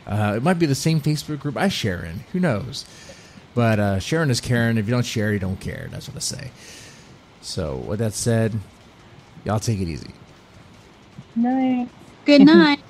It might be the same Facebook group I share in. Who knows? But sharing is caring. If you don't share, you don't care. That's what I say. So with that said, y'all take it easy. Night. Good night.